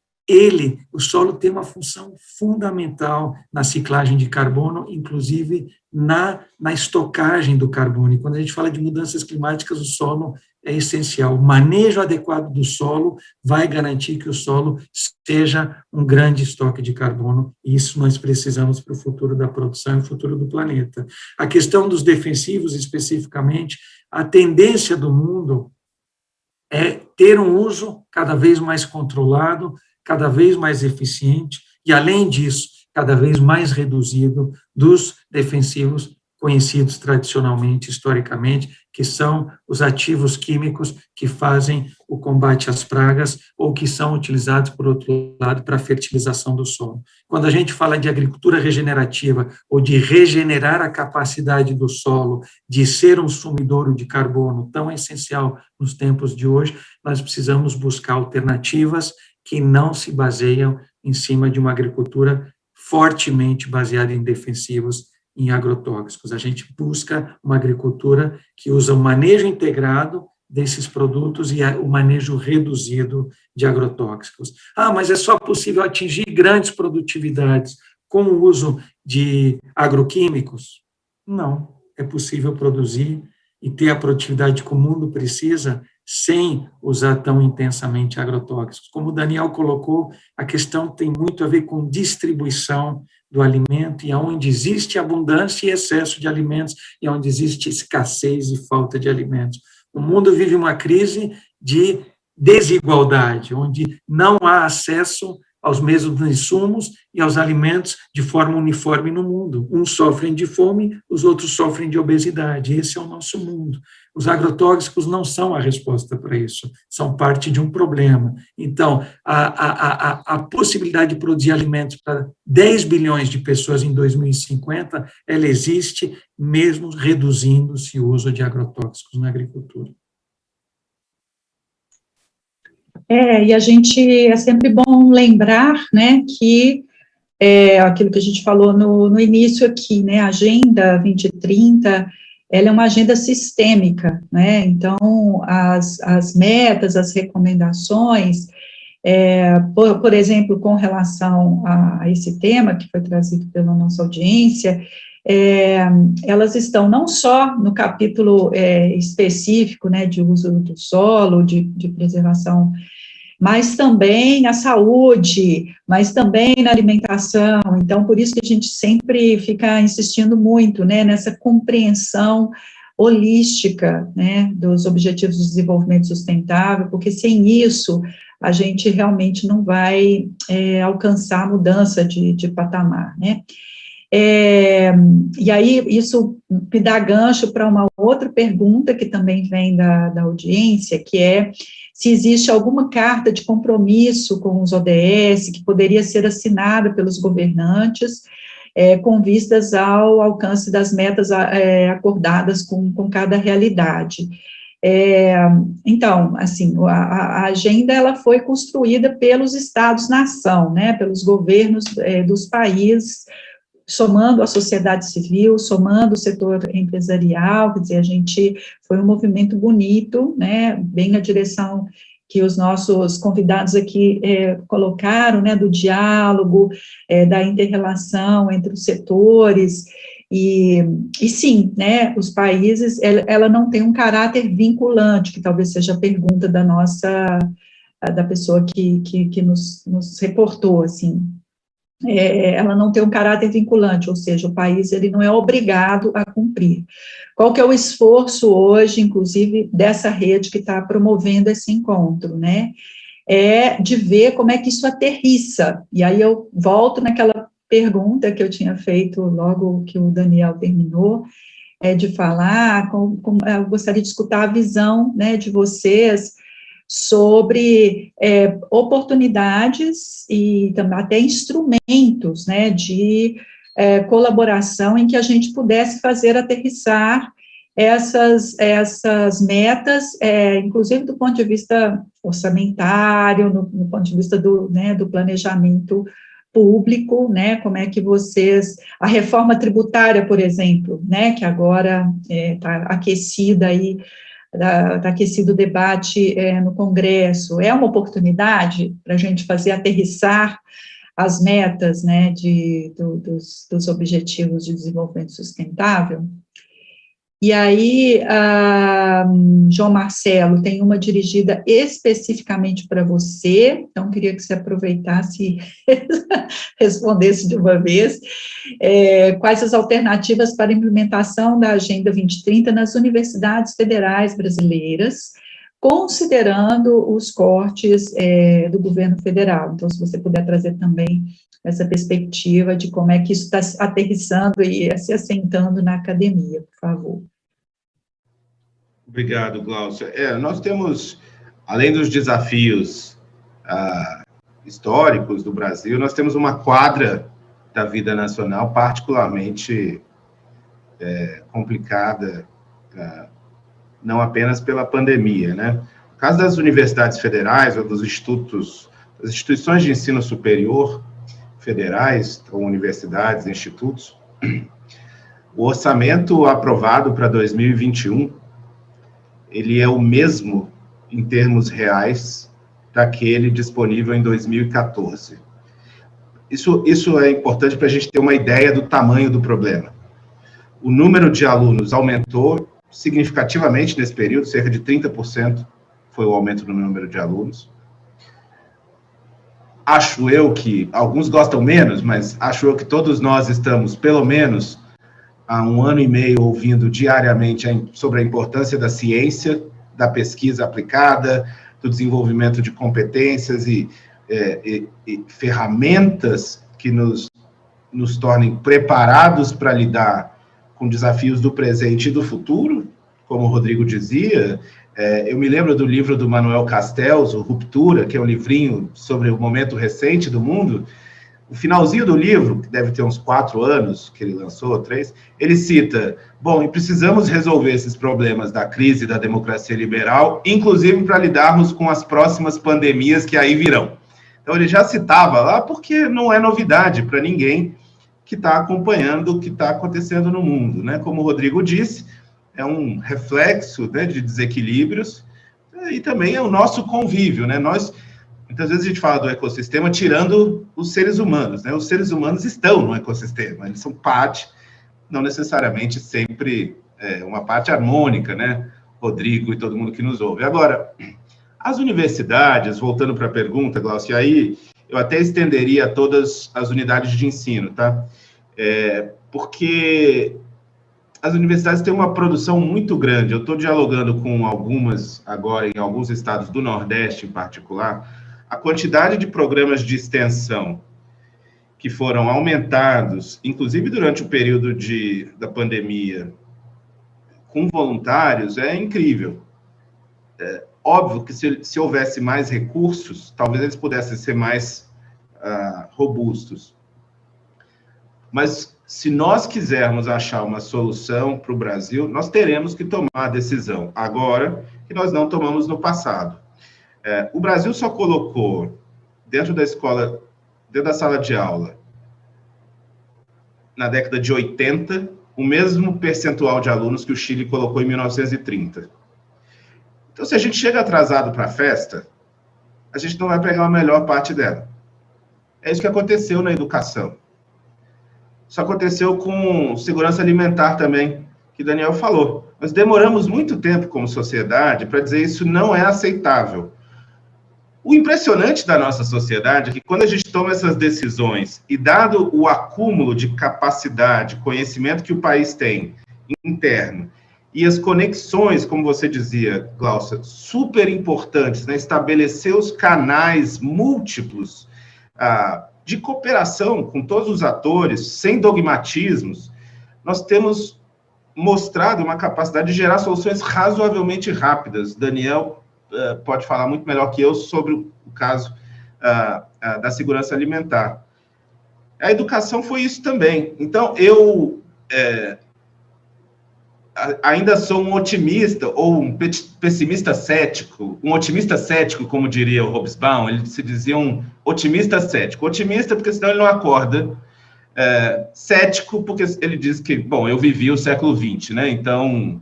o solo tem uma função fundamental na ciclagem de carbono, inclusive na estocagem do carbono. E quando a gente fala de mudanças climáticas, o solo é essencial. O manejo adequado do solo vai garantir que o solo seja um grande estoque de carbono, e isso nós precisamos para o futuro da produção e o futuro do planeta. A questão dos defensivos, especificamente, a tendência do mundo é ter um uso cada vez mais controlado, cada vez mais eficiente e, além disso, cada vez mais reduzido dos defensivos conhecidos tradicionalmente, historicamente, que são os ativos químicos que fazem o combate às pragas ou que são utilizados, por outro lado, para a fertilização do solo. Quando a gente fala de agricultura regenerativa ou de regenerar a capacidade do solo de ser um sumidouro de carbono tão essencial nos tempos de hoje, nós precisamos buscar alternativas que não se baseiam em cima de uma agricultura fortemente baseada em defensivos, em agrotóxicos. A gente busca uma agricultura que usa o manejo integrado desses produtos e o manejo reduzido de agrotóxicos. Mas é só possível atingir grandes produtividades com o uso de agroquímicos? Não, é possível produzir e ter a produtividade que o mundo precisa sem usar tão intensamente agrotóxicos. Como o Daniel colocou, a questão tem muito a ver com distribuição do alimento, e onde existe abundância e excesso de alimentos, e onde existe escassez e falta de alimentos. O mundo vive uma crise de desigualdade, onde não há acesso aos mesmos insumos e aos alimentos de forma uniforme no mundo. Uns sofrem de fome, os outros sofrem de obesidade. Esse é o nosso mundo. Os agrotóxicos não são a resposta para isso, são parte de um problema. Então, a possibilidade de produzir alimentos para 10 bilhões de pessoas em 2050, ela existe mesmo reduzindo-se o uso de agrotóxicos na agricultura. E a gente, é sempre bom lembrar, né, que aquilo que a gente falou no início aqui, né, a Agenda 2030, ela é uma agenda sistêmica, né, então as metas, as recomendações, por exemplo, com relação a esse tema que foi trazido pela nossa audiência, elas estão não só no capítulo específico, né, de uso do solo, de preservação, mas também na saúde, mas também na alimentação. Então, por isso que a gente sempre fica insistindo muito, né, nessa compreensão holística, né, dos Objetivos de Desenvolvimento Sustentável, porque sem isso a gente realmente não vai alcançar a mudança de patamar, né. E aí, isso me dá gancho para uma outra pergunta que também vem da audiência, que é se existe alguma carta de compromisso com os ODS que poderia ser assinada pelos governantes com vistas ao alcance das metas acordadas com cada realidade. Então, assim, a agenda, ela foi construída pelos Estados-nação, né, pelos governos dos países, somando a sociedade civil, somando o setor empresarial, quer dizer, foi um movimento bonito, né, bem na direção que os nossos convidados aqui colocaram, né, do diálogo, da inter-relação entre os setores, e sim, né, os países, ela não tem um caráter vinculante, que talvez seja a pergunta da pessoa que nos reportou, assim, ela não tem um caráter vinculante, ou seja, o país ele não é obrigado a cumprir. Qual que é o esforço hoje, inclusive, dessa rede que está promovendo esse encontro, né? De ver como é que isso aterrissa, e aí eu volto naquela pergunta que eu tinha feito logo que o Daniel terminou, de falar, eu gostaria de escutar a visão, né, de vocês, sobre oportunidades e também até instrumentos, né, de colaboração em que a gente pudesse fazer aterrissar essas metas, inclusive do ponto de vista orçamentário, no ponto de vista do planejamento público, né, como é que a reforma tributária, por exemplo, né, que agora está aquecida aí, está aquecido o debate no Congresso, é uma oportunidade para a gente fazer aterrissar as metas, né, dos Objetivos de Desenvolvimento Sustentável. E aí, João Marcelo, tem uma dirigida especificamente para você, então queria que você aproveitasse e respondesse de uma vez. Quais as alternativas para a implementação da Agenda 2030 nas universidades federais brasileiras, considerando os cortes do governo federal? Então, se você puder trazer também essa perspectiva de como é que isso está aterrissando e se assentando na academia, por favor. Obrigado, Gláucia. Nós temos, além dos desafios históricos do Brasil, nós temos uma quadra da vida nacional particularmente complicada, não apenas pela pandemia, né? No caso das universidades federais ou dos institutos, das instituições de ensino superior federais, ou universidades, institutos, o orçamento aprovado para 2021, ele é o mesmo, em termos reais, daquele disponível em 2014. Isso é importante para a gente ter uma ideia do tamanho do problema. O número de alunos aumentou significativamente nesse período, cerca de 30% foi o aumento no número de alunos. Acho eu que, alguns gostam menos, mas acho eu que todos nós estamos, pelo menos, há 1 ano e meio, ouvindo diariamente sobre a importância da ciência, da pesquisa aplicada, do desenvolvimento de competências e ferramentas que nos tornem preparados para lidar com desafios do presente e do futuro, como o Rodrigo dizia. Eu me lembro do livro do Manuel Castells, o Ruptura, que é um livrinho sobre o momento recente do mundo. O finalzinho do livro, que deve ter uns 4 anos que ele lançou, 3, ele cita, bom, e precisamos resolver esses problemas da crise da democracia liberal, inclusive para lidarmos com as próximas pandemias que aí virão. Então, ele já citava lá, porque não é novidade para ninguém que está acompanhando o que está acontecendo no mundo, né? Como o Rodrigo disse, é um reflexo, né, de desequilíbrios, e também é o nosso convívio, né? Muitas vezes a gente fala do ecossistema tirando os seres humanos, né? Os seres humanos estão no ecossistema, eles são parte, não necessariamente sempre uma parte harmônica, né? Rodrigo e todo mundo que nos ouve. Agora, as universidades, voltando para a pergunta, Glaucia, aí eu até estenderia a todas as unidades de ensino, tá? Porque as universidades têm uma produção muito grande. Eu estou dialogando com algumas agora, em alguns estados do Nordeste em particular. A quantidade de programas de extensão que foram aumentados, inclusive durante o período da pandemia, com voluntários, é incrível. Óbvio que se houvesse mais recursos, talvez eles pudessem ser mais robustos. Mas se nós quisermos achar uma solução para o Brasil, nós teremos que tomar a decisão agora que nós não tomamos no passado. O Brasil só colocou dentro da escola, dentro da sala de aula, na década de 80, o mesmo percentual de alunos que o Chile colocou em 1930. Então, se a gente chega atrasado para a festa, a gente não vai pegar a melhor parte dela. É isso que aconteceu na educação. Isso aconteceu com segurança alimentar também, que o Daniel falou. Nós demoramos muito tempo como sociedade para dizer isso não é aceitável. O impressionante da nossa sociedade é que quando a gente toma essas decisões e dado o acúmulo de capacidade, conhecimento que o país tem interno e as conexões, como você dizia, Glaucia, super importantes, né? Estabelecer os canais múltiplos de cooperação com todos os atores, sem dogmatismos, nós temos mostrado uma capacidade de gerar soluções razoavelmente rápidas. Daniel pode falar muito melhor que eu sobre o caso da segurança alimentar. A educação foi isso também. Então, eu ainda sou um otimista, ou um pessimista cético, um otimista cético, como diria o Hobsbawm, ele se dizia um otimista cético. Otimista porque senão ele não acorda, cético porque ele diz que, bom, eu vivi o século XX, né? Então,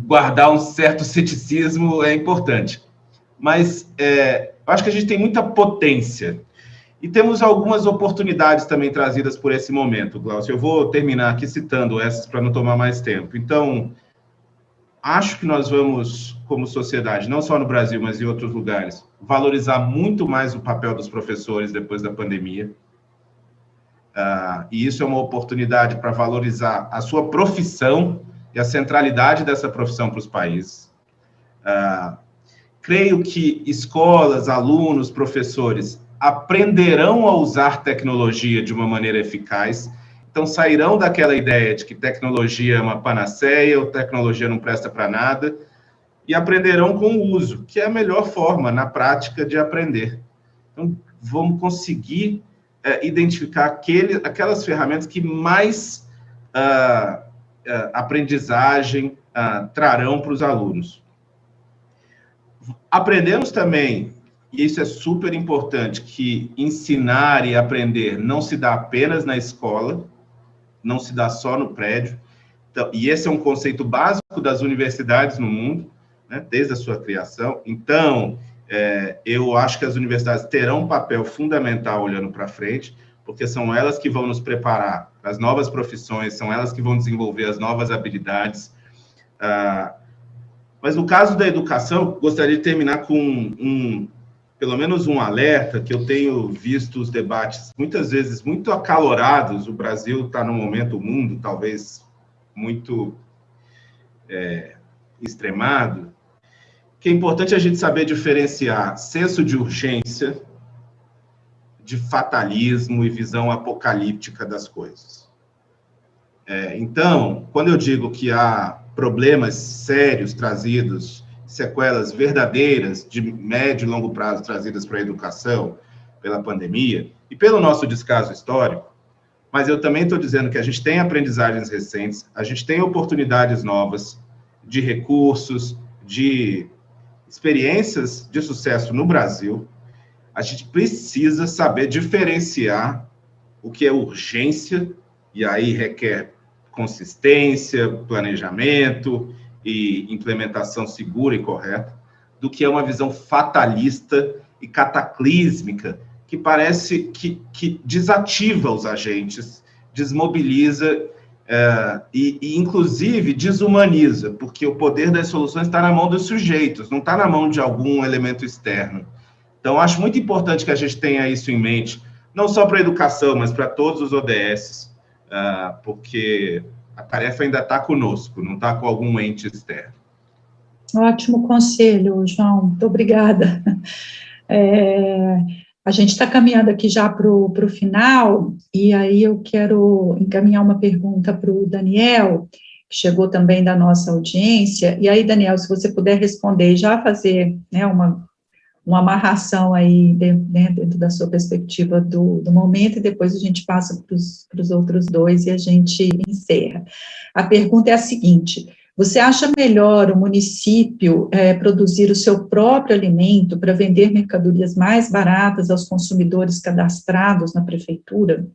guardar um certo ceticismo é importante. Mas eu acho que a gente tem muita potência. E temos algumas oportunidades também trazidas por esse momento, Glaucia. Eu vou terminar aqui citando essas para não tomar mais tempo. Então, acho que nós vamos, como sociedade, não só no Brasil, mas em outros lugares, valorizar muito mais o papel dos professores depois da pandemia. E isso é uma oportunidade para valorizar a sua profissão e a centralidade dessa profissão para os países. Creio que escolas, alunos, professores aprenderão a usar tecnologia de uma maneira eficaz, então sairão daquela ideia de que tecnologia é uma panaceia, ou tecnologia não presta para nada, e aprenderão com o uso, que é a melhor forma, na prática, de aprender. Então, vamos conseguir identificar aquelas ferramentas que mais aprendizagem trarão para os alunos. Aprendemos também, e isso é super importante, que ensinar e aprender não se dá apenas na escola, não se dá só no prédio. Então, e esse é um conceito básico das universidades no mundo, né, desde a sua criação. Então, eu acho que as universidades terão um papel fundamental olhando para frente, porque são elas que vão nos preparar para as novas profissões, são elas que vão desenvolver as novas habilidades. Mas no caso da educação, gostaria de terminar com pelo menos um alerta, que eu tenho visto os debates muitas vezes muito acalorados. O Brasil está num momento, o mundo talvez muito extremado, que é importante a gente saber diferenciar senso de urgência de fatalismo e visão apocalíptica das coisas. Então, quando eu digo que há problemas sérios trazidos, sequelas verdadeiras de médio e longo prazo trazidas para a educação pela pandemia e pelo nosso descaso histórico, mas eu também estou dizendo que a gente tem aprendizagens recentes, a gente tem oportunidades novas de recursos, de experiências de sucesso no Brasil. A gente precisa saber diferenciar o que é urgência, e aí requer consistência, planejamento e implementação segura e correta, do que é uma visão fatalista e cataclísmica, que parece que desativa os agentes, desmobiliza e, inclusive, desumaniza, porque o poder das soluções está na mão dos sujeitos, não está na mão de algum elemento externo. Então, acho muito importante que a gente tenha isso em mente, não só para a educação, mas para todos os ODS, porque a tarefa ainda está conosco, não está com algum ente externo. Ótimo conselho, João, muito obrigada. A gente está caminhando aqui já para o final, e aí eu quero encaminhar uma pergunta para o Daniel, que chegou também da nossa audiência, e aí, Daniel, se você puder responder e já fazer, né, uma amarração aí dentro da sua perspectiva do momento, e depois a gente passa para os outros dois e a gente encerra. A pergunta é a seguinte: você acha melhor o município produzir o seu próprio alimento para vender mercadorias mais baratas aos consumidores cadastrados na prefeitura?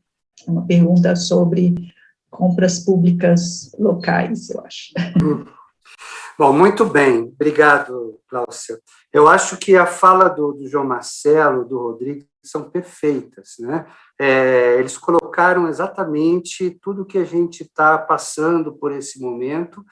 É uma pergunta sobre compras públicas locais, eu acho. Bom, muito bem, obrigado, Cláudia. Eu acho que a fala do João Marcelo, do Rodrigo, são perfeitas, né? Eles colocaram exatamente tudo que a gente está passando por esse momento.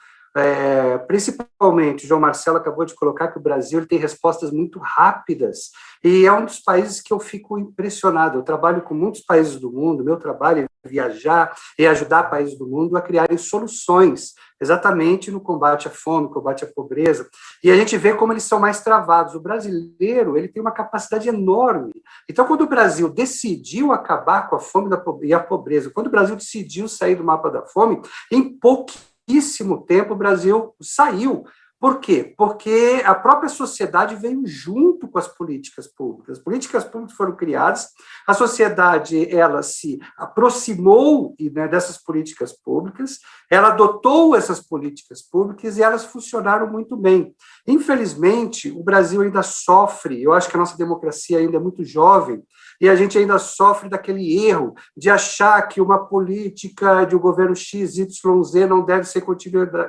Principalmente, o João Marcelo acabou de colocar que o Brasil ele tem respostas muito rápidas, e é um dos países que eu fico impressionado. Eu trabalho com muitos países do mundo, meu trabalho é viajar e ajudar países do mundo a criarem soluções, exatamente no combate à fome, combate à pobreza, e a gente vê como eles são mais travados. O brasileiro ele tem uma capacidade enorme. Então, quando o Brasil decidiu acabar com a fome e a pobreza, quando o Brasil decidiu sair do mapa da fome, em pouquíssimo tempo o Brasil saiu. Por quê? Porque a própria sociedade veio junto com as políticas públicas. As políticas públicas foram criadas, a sociedade ela se aproximou dessas políticas públicas, ela adotou essas políticas públicas e elas funcionaram muito bem. Infelizmente, o Brasil ainda sofre, eu acho que a nossa democracia ainda é muito jovem, e a gente ainda sofre daquele erro de achar que uma política de um governo XYZ não deve ser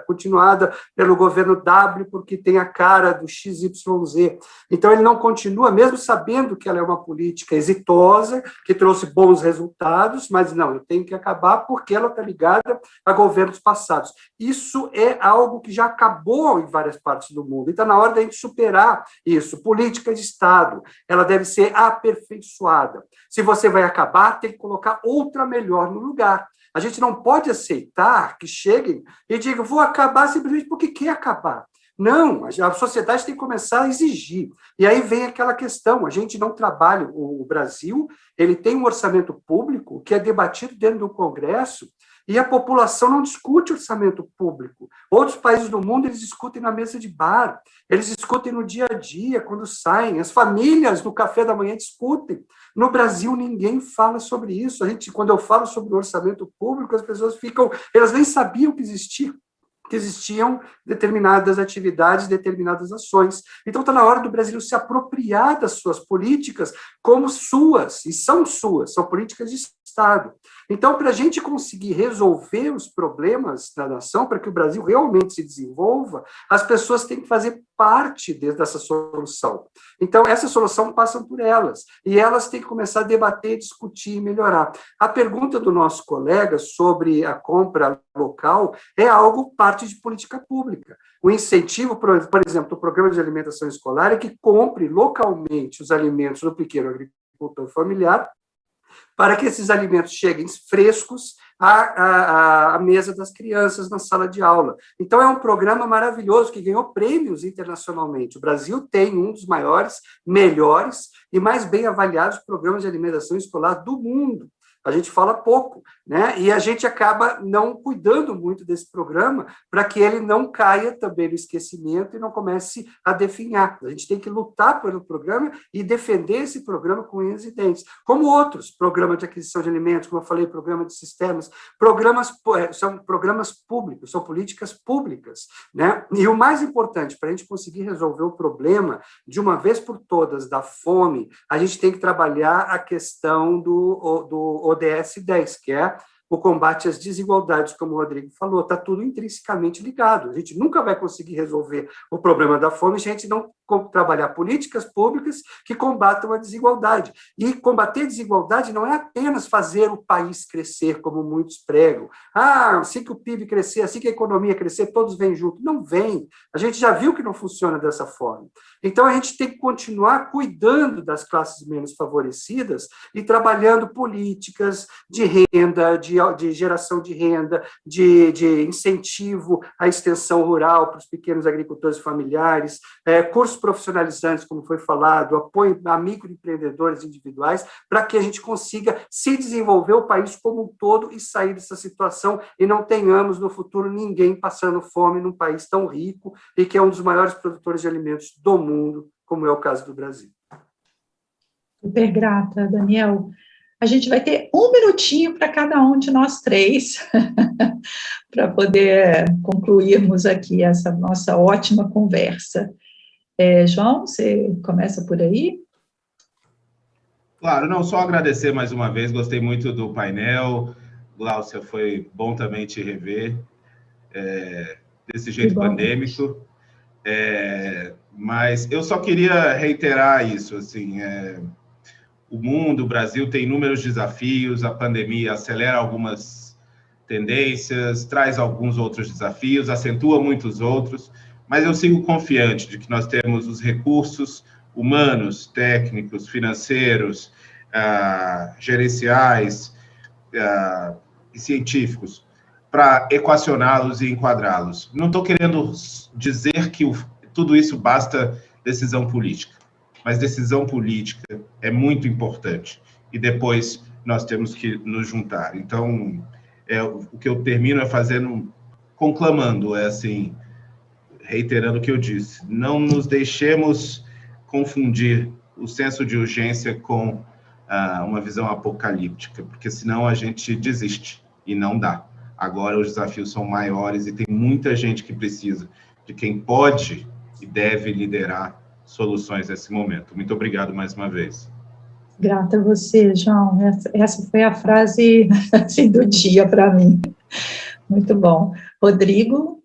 continuada pelo governo W, porque tem a cara do XYZ. Então, ele não continua, mesmo sabendo que ela é uma política exitosa, que trouxe bons resultados, mas não, eu tenho que acabar porque ela está ligada a governos passados. Isso é algo que já acabou em várias partes do mundo. Então, na hora da gente superar isso, política de Estado, ela deve ser aperfeiçoada. Se você vai acabar, tem que colocar outra melhor no lugar. A gente não pode aceitar que cheguem e digam, vou acabar simplesmente porque quer acabar. Não, a sociedade tem que começar a exigir. E aí vem aquela questão, a gente não trabalha, o Brasil, ele tem um orçamento público que é debatido dentro do Congresso, e a população não discute orçamento público. Outros países do mundo, eles discutem na mesa de bar, eles discutem no dia a dia, quando saem, as famílias no café da manhã discutem. No Brasil, ninguém fala sobre isso. Quando eu falo sobre o orçamento público, as pessoas elas nem sabiam que existiam determinadas atividades, determinadas ações. Então, está na hora do Brasil se apropriar das suas políticas como suas, e são políticas de Estado. Então, para a gente conseguir resolver os problemas da nação, para que o Brasil realmente se desenvolva, as pessoas têm que fazer parte dessa solução. Então, essa solução passa por elas, e elas têm que começar a debater, discutir e melhorar. A pergunta do nosso colega sobre a compra local é algo parte de política pública. O incentivo, por exemplo, do programa de alimentação escolar é que compre localmente os alimentos do pequeno agricultor familiar, para que esses alimentos cheguem frescos à mesa das crianças na sala de aula. Então, é um programa maravilhoso que ganhou prêmios internacionalmente. O Brasil tem um dos maiores, melhores e mais bem avaliados programas de alimentação escolar do mundo. A gente fala pouco, né? E a gente acaba não cuidando muito desse programa para que ele não caia também no esquecimento e não comece a definhar. A gente tem que lutar pelo programa e defender esse programa com unhas e dentes, como outros, programa de aquisição de alimentos, como eu falei, programa de sistemas, são programas públicos, são políticas públicas, né? E o mais importante, para a gente conseguir resolver o problema de uma vez por todas da fome, a gente tem que trabalhar a questão do ODS 10, que é o combate às desigualdades, como o Rodrigo falou, está tudo intrinsecamente ligado. A gente nunca vai conseguir resolver o problema da fome se a gente não trabalhar políticas públicas que combatam a desigualdade. E combater a desigualdade não é apenas fazer o país crescer, como muitos pregam. Assim que o PIB crescer, assim que a economia crescer, todos vêm junto. Não vem. A gente já viu que não funciona dessa forma. Então, a gente tem que continuar cuidando das classes menos favorecidas e trabalhando políticas de renda, de geração de renda, de incentivo à extensão rural para os pequenos agricultores familiares, cursos profissionalizantes, como foi falado, apoio a microempreendedores individuais, para que a gente consiga se desenvolver o país como um todo e sair dessa situação e não tenhamos no futuro ninguém passando fome num país tão rico e que é um dos maiores produtores de alimentos do mundo, como é o caso do Brasil. Super grata, Daniel. A gente vai ter 1 minutinho para cada um de nós três, para poder concluirmos aqui essa nossa ótima conversa. João, você começa por aí? Claro, não, só agradecer mais uma vez, gostei muito do painel. Gláucia, foi bom também te rever, desse jeito pandêmico. Mas eu só queria reiterar isso, assim, o mundo, o Brasil tem inúmeros desafios, a pandemia acelera algumas tendências, traz alguns outros desafios, acentua muitos outros, mas eu sigo confiante de que nós temos os recursos humanos, técnicos, financeiros, gerenciais e científicos para equacioná-los e enquadrá-los. Não estou querendo dizer que tudo isso basta decisão política, mas decisão política é muito importante e depois nós temos que nos juntar. Então, o que eu termino conclamando, assim, reiterando o que eu disse, não nos deixemos confundir o senso de urgência com uma visão apocalíptica, porque senão a gente desiste e não dá. Agora os desafios são maiores e tem muita gente que precisa de quem pode e deve liderar soluções nesse momento. Muito obrigado mais uma vez. Grata a você, João. Essa foi a frase assim, do dia para mim. Muito bom. Rodrigo?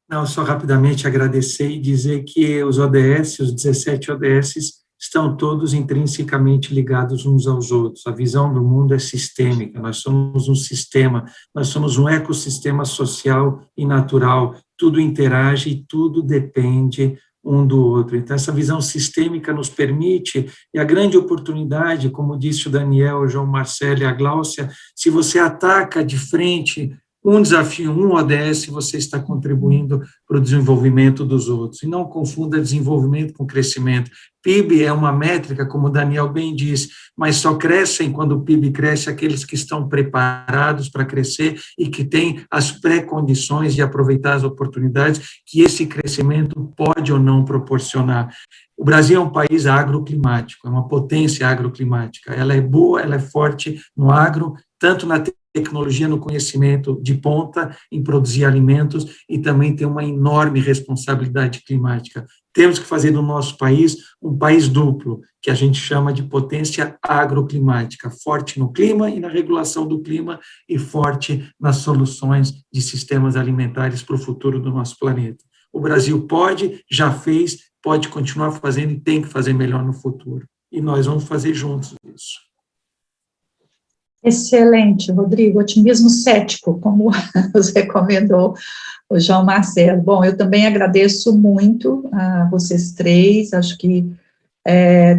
Não, só rapidamente agradecer e dizer que os ODS, os 17 ODS, estão todos intrinsecamente ligados uns aos outros. A visão do mundo é sistêmica, nós somos um sistema, nós somos um ecossistema social e natural, tudo interage e tudo depende um do outro. Então, essa visão sistêmica nos permite, e a grande oportunidade, como disse o Daniel, o João Marcelo e a Gláucia, se você ataca de frente um desafio, um ODS, você está contribuindo para o desenvolvimento dos outros. E não confunda desenvolvimento com crescimento. PIB é uma métrica, como o Daniel bem disse, mas só crescem quando o PIB cresce aqueles que estão preparados para crescer e que têm as pré-condições de aproveitar as oportunidades que esse crescimento pode ou não proporcionar. O Brasil é um país agroclimático, é uma potência agroclimática. Ela é boa, ela é forte no agro, tanto na tecnologia, no conhecimento de ponta, em produzir alimentos, e também tem uma enorme responsabilidade climática. Temos que fazer do nosso país um país duplo, que a gente chama de potência agroclimática, forte no clima e na regulação do clima, e forte nas soluções de sistemas alimentares para o futuro do nosso planeta. O Brasil pode, já fez, pode continuar fazendo e tem que fazer melhor no futuro. E nós vamos fazer juntos isso. Excelente, Rodrigo, otimismo cético, como nos recomendou o João Marcelo. Bom, eu também agradeço muito a vocês três, acho que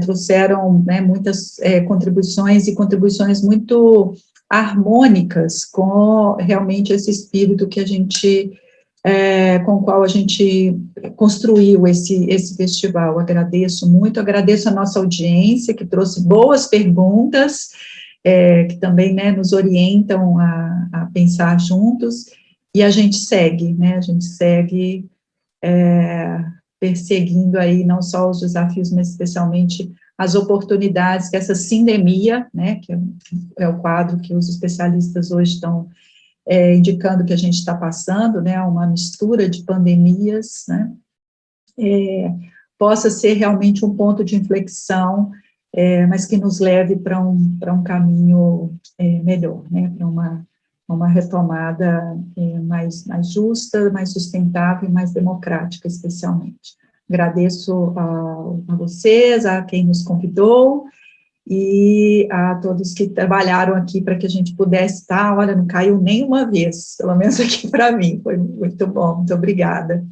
trouxeram, né, muitas contribuições, e contribuições muito harmônicas com realmente esse espírito que a gente, com o qual a gente construiu esse festival. Agradeço muito, agradeço a nossa audiência, que trouxe boas perguntas, que também, né, nos orientam a pensar juntos, e a gente segue, né, a gente segue perseguindo aí não só os desafios, mas especialmente as oportunidades que essa sindemia, né, que é o quadro que os especialistas hoje estão indicando que a gente está passando, né, uma mistura de pandemias, né, possa ser realmente um ponto de inflexão, mas que nos leve para um caminho melhor, né, para uma retomada mais justa, mais sustentável e mais democrática, especialmente. Agradeço a vocês, a quem nos convidou, e a todos que trabalharam aqui para que a gente pudesse estar. Olha, não caiu nenhuma vez, pelo menos aqui para mim, foi muito bom, muito obrigada.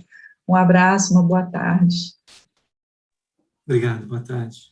Um abraço, uma boa tarde. Obrigado, boa tarde.